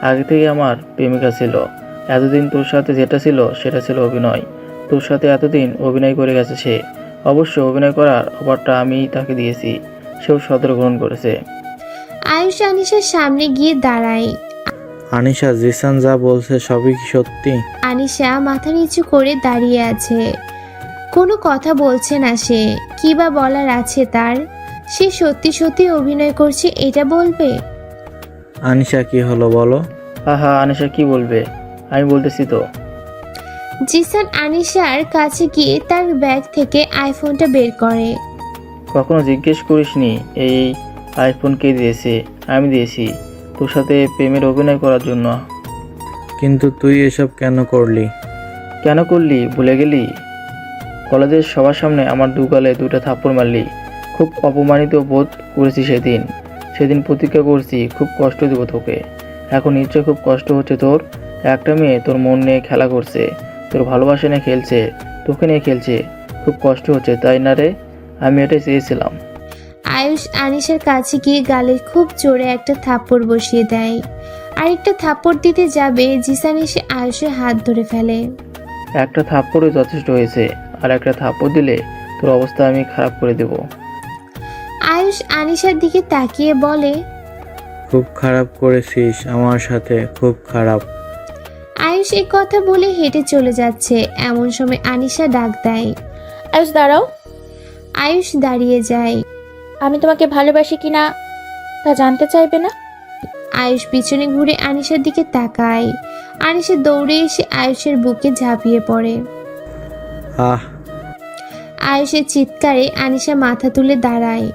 আগে থেকে আমার প্রেমিকা ছিল। এতদিন তোর সাথে যেটা ছিল সেটা ছিল অভিনয়। তোর সাথে এতদিন অভিনয় করে গেছে সে। অবশ্য অভিনয় করার অফারটা আমি তাকে দিয়েছি, সেও সদর গ্রহণ করেছে। আয়ুষ আনিশার সামনে গিয়ে দাঁড়ায়। আনিশা, জিসান যা বলছে সবই কি সত্যি? আনিশা মাথা নিচু করে দাঁড়িয়ে আছে, কোনো কথা বলছে না সে। কি বা বলার আছে তার? সে সত্যি সত্যি অভিনয় করছে এটা বলবে? আনিশা, কি হলো বলো? হা আনিশা কি বলবে, আমি বলতেছি তো। জিসান আনিশার কাছে গিয়ে তার ব্যাগ থেকে আইফোনটা বের করে। কখনো জিজ্ঞেস করিসনি এই আইফোন কে দিয়েছে? আমি দিয়েছি, তোর সাথে প্রেমের অভিনয় করার জন্য। কিন্তু তুই এসব কেন করলি? কেন করলি ভুলে গেলি? কলেজের সবার সামনে আমার দুগালে দুটা থাপ্পড় মারলি। খুব অপমানিত বোধ করেছি সেদিন প্রতিজ্ঞা করছি খুব কষ্ট দেবো তোকে। এখন নিশ্চয় খুব কষ্ট হচ্ছে তোর। একটা মেয়ে তোর মন নিয়ে খেলা করছে, তোর ভালোবাসা নিয়ে খেলছে, তোকে নিয়ে খেলছে। খুব কষ্ট হচ্ছে তাই না রে? আমি এটাই চেয়েছিলাম। আয়ুষ আনিশার কাছে গিয়ে গালে খুব জোরে একটা থাপ্পড় বসিয়ে দেয়। আরেকটা থাপ্পড় দিতে যাবে, জিসান এসে আয়ুষের হাত ধরে ফেলে। একটা থাপ্পড়ই যথেষ্ট হয়েছে, আর একটা থাপ্পড় দিলে তোর অবস্থা আমি খারাপ করে দেব। আয়ুষ আনিশার দিকে তাকিয়ে বলে, খুব খারাপ করেছিস আমার সাথে, খুব খারাপ। আয়ুষ এই কথা বলে হেঁটে চলে যাচ্ছে। এমন সময় আনিশা ডাক দেয়, আয়ুষ দাঁড়াও। আয়ুষ দাঁড়িয়ে যায়। আমি তোমাকে ভালোবাসি কিনা তা জানতে চাইবে না? আয়ুষ পিছনে ঘুরে আনিশার দিকে তাকায়। আনিশা দৌড়ে এসে আয়ুষের বুকে ঝাঁপিয়ে পড়ে। আহ! আয়ুষের চিৎকারে আনিশা মাথা তুলে দাঁড়ায়।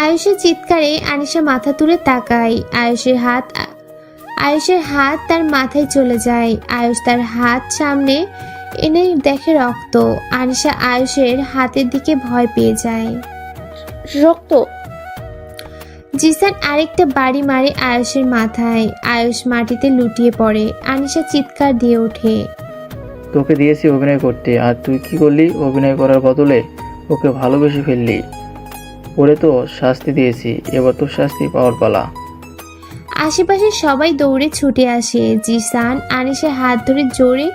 আয়ুষের চিৎকারে আনিশা মাথা তুলে তাকায়। আয়ুষের হাত তার মাথায় চলে যায়। আয়ুষ তার হাত সামনে এনে দেখে রক্ত। আনিশা আয়ুষের হাতের দিকে ভয় পেয়ে যায়। রক্ত? জিসান আরেকটা বাড়ি মারে আয়ুষের মাথায়। আয়ুষ মাটিতে লুটিয়ে পড়ে। আনিশা চিৎকার দিয়ে ওঠে, তোকে দিয়েছি অভিনয় করতে, আর তুই কি করলি? অভিনয় করার বদলে ওকে ভালোবেসে ফেললি। ওরে তো শাস্তি দিয়েছি, এবার তোর শাস্তি পাওয়ার পালা। আশেপাশে সবাই দৌড়ে ছুটে আসে। জিসান আনিশার হাত ধরে জোরে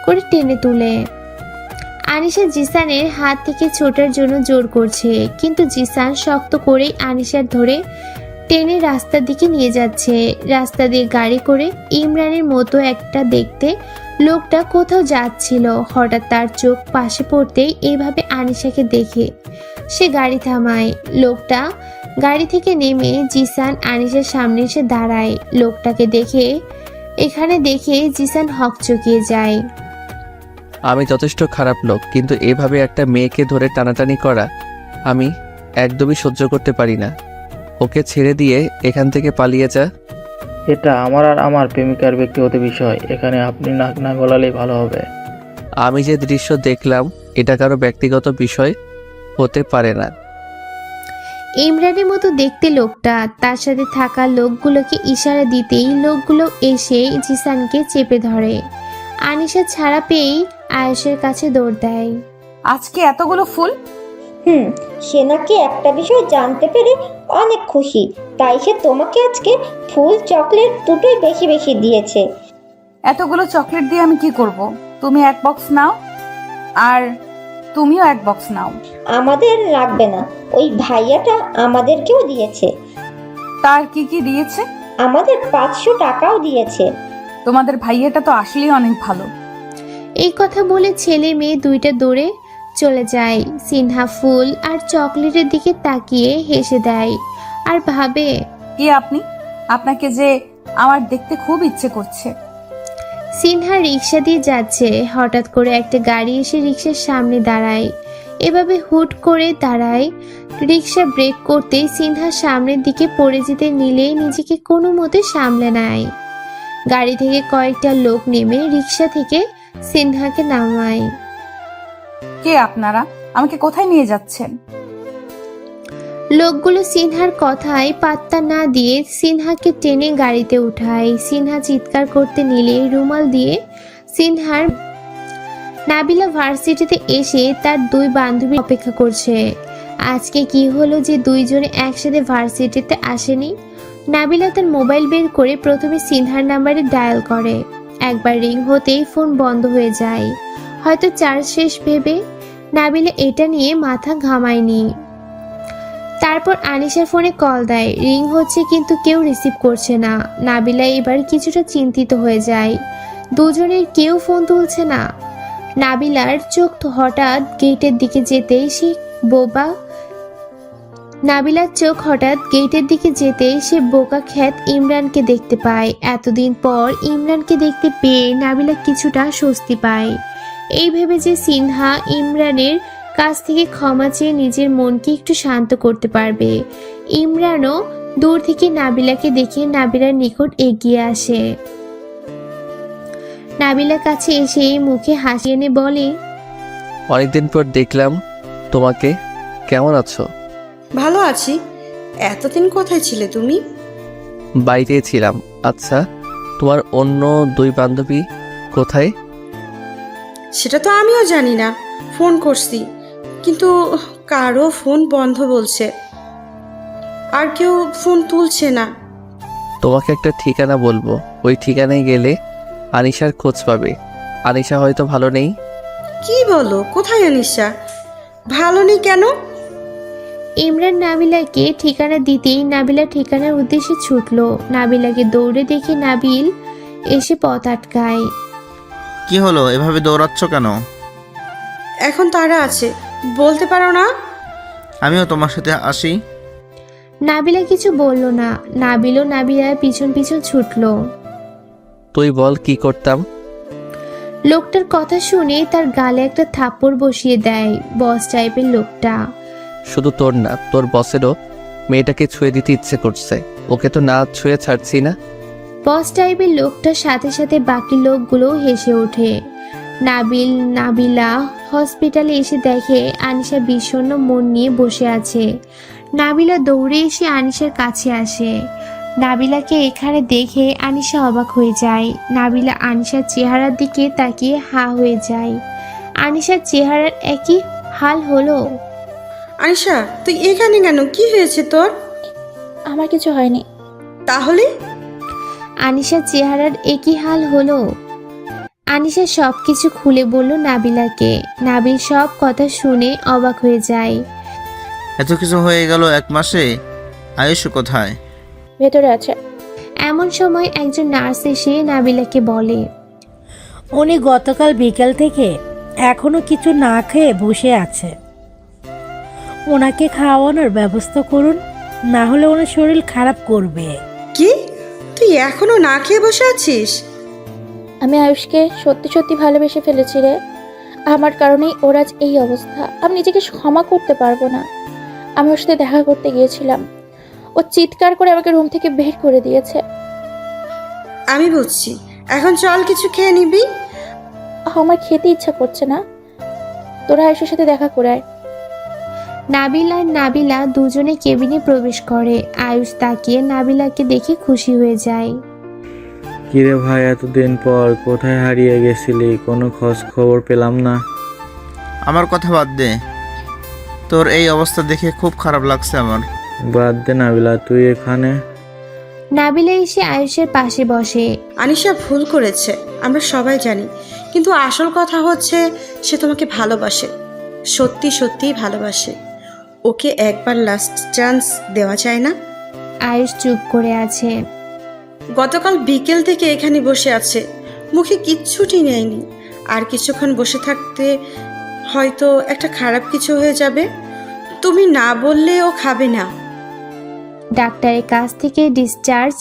করে টেনে তুলে। আনিশা জিসানের হাত থেকে ছোটার জন্য জোর করছে, কিন্তু জিসান শক্ত করেই আনিশার ধরে টেনে রাস্তার দিকে নিয়ে যাচ্ছে। রাস্তা দিয়ে গাড়ি করে ইমরানের মতো একটা দেখতে লোকটা কোথাও যাচ্ছিল। হঠাৎ তার চোখ পাশে পড়তেই এইভাবে আনিশাকে দেখে সে গাড়ি থামায়। লোকটা গাড়ি থেকে নেমে জিসান আনিশার সামনে এসে দাঁড়ায়। লোকটাকে দেখে জিসান হকচকিয়ে যায়। আমি যথেষ্ট খারাপ লোক, কিন্তু এভাবে একটা মেয়েকে ধরে টানাটানি করা আমি একদমই সহ্য করতে পারি না। ওকে ছেড়ে দিয়ে এখান থেকে পালিয়ে যা। এটা আমার আর আমার প্রেমিকার ব্যক্তিগত বিষয়, এখানে আপনি নাক না গলালেই ভালো হবে। আমি যে দৃশ্য দেখলাম এটা কারো ব্যক্তিগত বিষয় হতে পারে না। ইমরানের মতো দেখতে লোকটা তার সাথে থাকা লোকগুলোকে ইশারা দিতেই লোকগুলো এসে জিসানকে চেপে ধরে। আনিশা ছাড়া পেয়েই আয়েশের কাছে দৌড় দেয়। আজকে এতগুলো ফুল? সে নাকি একটা বিষয় জানতে পেরে অনেক খুশি, তাই সে তোমাকে আজকে ফুল চকলেট দুটোই বেশি বেশি দিয়েছে। এতগুলো চকলেট দিয়ে আমি কি করব? তুমি এক বক্স নাও, আর তুমিও এক বক্স নাও। আমাদের লাগবে না, ওই ভাইয়াটা আমাদেরকেও দিয়েছে। তার কি কি দিয়েছে? আমাদের 500 টাকাও দিয়েছে। তোমাদের ভাইয়াটা তো আসলেই অনেক ভালো। এই কথা বলে ছেলে মেয়ে দুইটা দৌড়ে চলে যায়। সিনহা ফুল আর চকলেটের দিকে তাকিয়ে হেসে দেয় আর ভাবে, কি আপনি? আপনাকে যে আমার দেখতে খুব ইচ্ছে করছে। সিনহা রিক্সা দিয়ে যাচ্ছে, হঠাৎ করে একটা গাড়ি এসে রিক্সার সামনে দাঁড়ায়। এভাবে হুট করে দাঁড়ায়, রিক্সা ব্রেক করতে সিনহা সামনের দিকে পড়ে যেতে নিলেই নিজেকে কোনো মতে সামলে নেয়। গাড়ি থেকে কয়েকটা লোক নেমে রিক্সা থেকে সিনহাকে নামায়। কে আপনারা? আমাকে কোথায় নিয়ে যাচ্ছেন? লোকগুলো সিনহার কথায় পাত্তা না দিয়ে সিনহাকে টেনে গাড়িতে উঠায়। সিনহা চিৎকার করতে নিলে রুমাল দিয়ে সিনহার। নাবিলা ভার্সিটিতে এসে তার দুই বান্ধবী অপেক্ষা করছে। আজকে কি হলো যে দুইজনে একসাথে ভার্সিটিতে আসেনি? নাবিলা তার মোবাইল বের করে প্রথমে সিনহার নাম্বারে ডায়াল করে। একবার রিং হতেই ফোন বন্ধ হয়ে যায়, হয়তো চার্জ শেষ ভেবে। নাবিলা এটা নিয়ে মাথা ঘামায়নি। তারপর আনিশার ফোনে কল দেয়, রিং হচ্ছে কিন্তু কেউ রিসিভ করছে না। নাবিলা এবার কিছুটা চিন্তিত হয়ে যায়, দুজনের কেউ ফোন তুলছে না। নাবিলার চোখ হঠাৎ গেটের দিকে যেতেই সে বোকা খ্যাত ইমরানকে দেখতে পায়। এতদিন পর ইমরানকে দেখতে পেয়ে নাবিলা কিছুটা স্বস্তি পায়, এই ভেবে যে সিনহা ইমরানের কাছ থেকে ক্ষমা চেয়ে নিজের মনকে একটু শান্ত করতে পারবে। ইমরানও দূর থেকে নাবিলাকে দেখে নাবিলার নিকট এগিয়ে আসে। নাবিলার কাছে এসে মুখে হাসি এনে বলে, অনেকদিন পর দেখলাম তোমাকে, কেমন আছো? ভালো আছি। এতদিন কোথায় ছিলে তুমি? বাইরে ছিলাম। আচ্ছা, তোমার অন্য দুই বান্ধবী কোথায়? সেটা তো আমিও জানি না। ফোন করছি, কিন্তু কারো ফোন বন্ধ বলছে, আর কেউ ফোন তুলছে না। তোমাকে একটা ঠিকানা বলবো, ওই ঠিকানায় গেলে আনিশার খোঁজ পাবে। আনিশা হয়তো ভালো নেই। কি বলো? কোথায় আনিশা? ভালো নেই কেন? ইমরান নাবিলাকে ঠিকানা দিতেই নাবিলা ঠিকানার উদ্দেশ্যে ছুটলো। নাবিলাকে দৌড়ে দেখে নাবিল এসে পথ আটকায়। কি হলো, এভাবে দৌড়াচ্ছ কেন? এখন তারা আছে, বলতে পারো না? আমিও তোমার সাথে আসি। নাবিলা কিছু বলল না। নাবিলও নাবিলার পিছন পিছন ছুটলো। তুই বল কি করতাম? লোকটার কথা শুনে তার গালে একটা থাপ্পড় বসিয়ে দেয় বস টাইপের লোকটা। শুধু তোর না, তোর বসেরও মেয়েটাকে ছুঁয়ে দিতে ইচ্ছে করছে। ওকে তো না ছুঁয়ে ছাড়ছি না। বস টাইপের লোকটার সাথে সাথে বাকি লোকগুলো হেসে ওঠে। নাবিলা হসপিটালে এসে দেখে আনিশা বিষণ্ণ মন নিয়ে বসে আছে। নাবিলা দৌড়ে এসে আনিশার কাছে আসে। নাবিলাকে এখানে দেখে আনিশা অবাক হয়ে যায়। নাবিলা আনিশার চেহারার দিকে তাকিয়ে হা হয়ে যায়। আনিশার চেহারার একই হাল হলো। আনিশা, তুই এখানে কেন? কি হয়েছে তোর? আমার কিছু হয়নি। তাহলে? আনিশার চেহারার একই হাল হলো। আনিশা সবকিছু খুলে বলল নাবিলাকে। নাবিল সব কথা শুনে অবাক হয়ে যায়। এত কিছু হয়ে গেল 1 মাসে। আয়ুষ কোথায়? ভেতরে আছে। এমন সময় একজন নার্স এসে নাবিলাকে বলে, উনি গতকাল বিকেল থেকে এখনো কিছু না খেয়ে বসে আছে। ওনাকে খাওয়ানোর ব্যবস্থা করুন, না হলে ওনার শরীর খারাপ করবে। কি? তুই এখনো না খেয়ে বসে আছিস? আমি আয়ুষকে সত্যি সত্যি ভালোবেসে ফেলেছি রে। আমার কারণেই ওর আজ এই অবস্থা। আমি নিজেকে ক্ষমা করতে পারবো না। আমি ওর সাথে দেখা করতে গিয়েছিলাম, ও চিৎকার করে আমাকে রুম থেকে বের করে দিয়েছে। আমি বুঝছি। এখন চল কিছু খেয়ে নিবি। আমার খেতে ইচ্ছা করছে না। তোরা আয়ুষের সাথে দেখা করে আয়। নাবিল আর নাবিলা দুজনে কেবিনে প্রবেশ করে। আয়ুষ তাকিয়ে নাবিলাকে দেখে খুশি হয়ে যায়। কিরে ভাই, এতদিন পর কোথায় হারিয়ে গেছিলি? কোনো খোঁজ খবর পেলাম না। আমার কথা বাদ দে, তোর এই অবস্থা দেখে খুব খারাপ লাগছে আমার। বাদ দে নাবিলা, তুই এখানে? নাবিলা এসে আয়ুষের পাশে বসে। আনিশা ভুল করেছে, আমরা সবাই জানি, কিন্তু আসল কথা হচ্ছে সে তোমাকে ভালোবাসে, সত্যি সত্যিই ভালোবাসে। ওকে একবার লাস্ট চান্স দেওয়া যায় না? আয়ুষ চুপ করে আছে। গতকাল বিকেল থেকে এখানে বসে আছে, মুখে কিচ্ছুটি নেয়নি। আর কিছুক্ষণ বসে থাকতে হয়তো একটা খারাপ কিছু হয়ে যাবে। তুমি না বললে ও খাবে না। ডাক্তারের কাছ থেকে ডিসচার্জ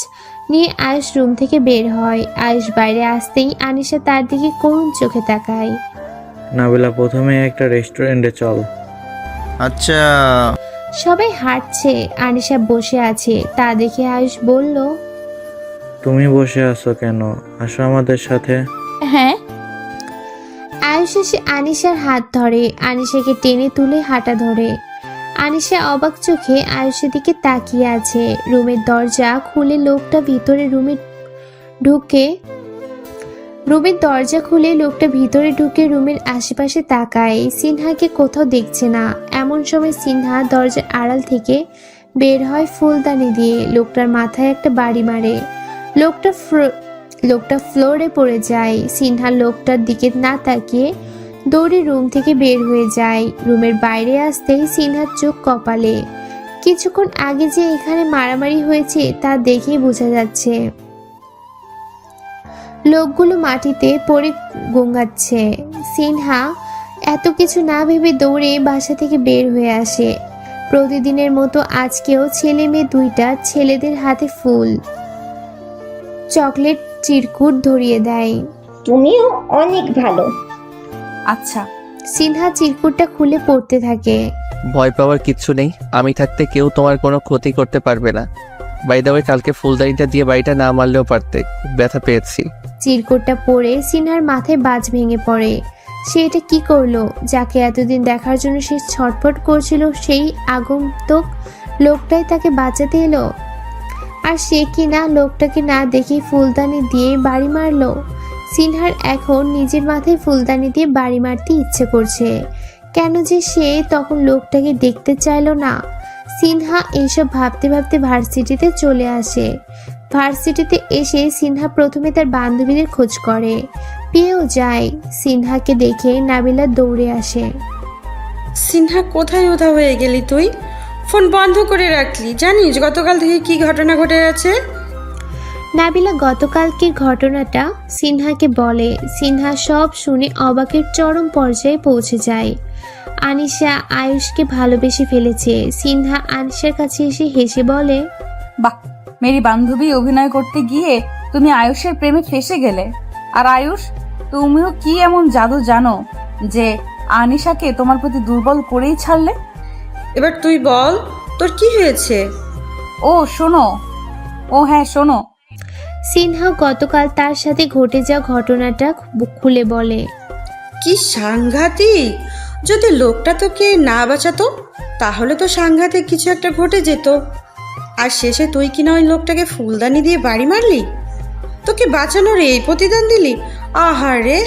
নিয়ে আয়ুষ রুম থেকে বের হয়। আয়ুষ বাইরে আসতেই আনিশা তার দিকে করুণ চোখে তাকায়। নাবিলা, প্রথমে একটা রেস্টুরেন্টে চল। আচ্ছা। সবাই হাঁটছে, আনিশা বসে আছে। তা দেখে আয়ুষ বলল, তুমি বসে আছো কেন? আসো আমাদের সাথে। হ্যাঁ। আয়ুষ এসে আনিশার হাত ধরে, আনিশাকে টেনে তুলে হাঁটা ধরে। আনিশা অবাক চোখে আয়ুষের দিকে তাকিয়ে আছে। রুমের দরজা খুলে লোকটা ভিতরে ঢুকে রুমের আশেপাশে তাকায়। সিনহাকে কোথাও দেখছে না। এমন সময় সিনহা দরজার আড়াল থেকে বের হয় ফুলদানি দিয়ে। লোকটার মাথায় একটা বাড়ি মারে। লোকটা ফ্লোরে পড়ে যায়। সিনহা লোকটার দিকে না তাকিয়ে দৌড়ে রুম থেকে বের হয়ে যায়। রুমের বাইরে আসতেই সিনহার চোখ কপালে। কিছুক্ষণ আগে যে এখানে মারামারি হয়েছে তা দেখেই বোঝা যাচ্ছে। লোকগুলো মাটিতে পড়ে গঙ্গাচ্ছে। সিনহা এত কিছু না ভেবে দৌড়ে বাসা থেকে বের হয়ে আসে। প্রতিদিনের মতো আজকেও ছেলে মেয়ে দুইটা ছেলেদের হাতে ফুল, চকলেট, চিরকুট ধরিয়ে দেয়। তুমিও অনেক ভালো। আচ্ছা। সিনহা চিরকুটটা খুলে পড়তে থাকে। ভয় পাওয়ার কিচ্ছু নেই, আমি থাকতে কেউ তোমার কোনো ক্ষতি করতে পারবে না। বাই দ্য ওয়ে, কালকে ফুলদানিটা দিয়ে বাড়িটা না মারলেও পারতে, খুব ব্যথা পেয়েছি। চিরকুটটা পড়ে সিনহার মাথায় বাজ ভেঙে পড়ে। সে এটা কি করলো? যাকে এতদিন দেখার জন্য সে ছটফট করছিল, সেই আগন্তুক লোকটাই তাকে বাঁচাতে এলো। আর সে কি না লোকটাকে না দেখে ফুলদানি দিয়ে বাড়ি মারলো। সিনহার এখন নিজের মাথায় ফুলদানি দিয়ে বাড়ি মারতে ইচ্ছে করছে। কেন যে সে তখন লোকটাকে দেখতে চাইলো না। সিনহা এইসব ভাবতে ভাবতে ভার্সিটিতে চলে আসে। ভার্সিটিতে এসে সিনহা প্রথমে তার বান্ধবীদের খোঁজ করে, পেয়েও যায়। সিনহাকে দেখে নাবিলা দৌড়ে আসে। সিনহা, কোথায় উধাও হয়ে গেলি তুই? ফোন বন্ধ করে রাখলি। জানিস গতকাল থেকে কি ঘটনা ঘটে আছে? নাবিলা গতকালকের ঘটনাটা সিনহাকে বলে। সিনহা সব শুনে অবাকের চরম পর্যায়ে পৌঁছে যায়। আনিশা আয়ুষকে ভালোবেসে ফেলেছে। সিনহা আনিশার কাছে এসে হেসে বলে, বাহ, মেরি বান্ধবী অভিনয় করতে গিয়ে তুমি আয়ুষের প্রেমে ফেসে গেলে। আর আয়ুষ, তুমিও কি এমন জাদু জানো যে আনিশাকে তোমার প্রতি দুর্বল করেই ছাড়লে? এবার তুই বল, তোর কি হয়েছে? হ্যাঁ শোনো। সিনহা গতকাল তার সাথে ঘটে যাওয়া ঘটনাটা খুলে বলে। কি সাংঘাতিক! যদি লোকটা তোকে না বাঁচাতো তাহলে তো সাংঘাতিক কিছু একটা ঘটে যেত। আর শেষে তুই কিনা ওই লোকটাকে ফুলদানি দিয়ে বাড়ি মারলি। তোকে বাঁচানোর এই প্রতিদান দিলি? আহারে!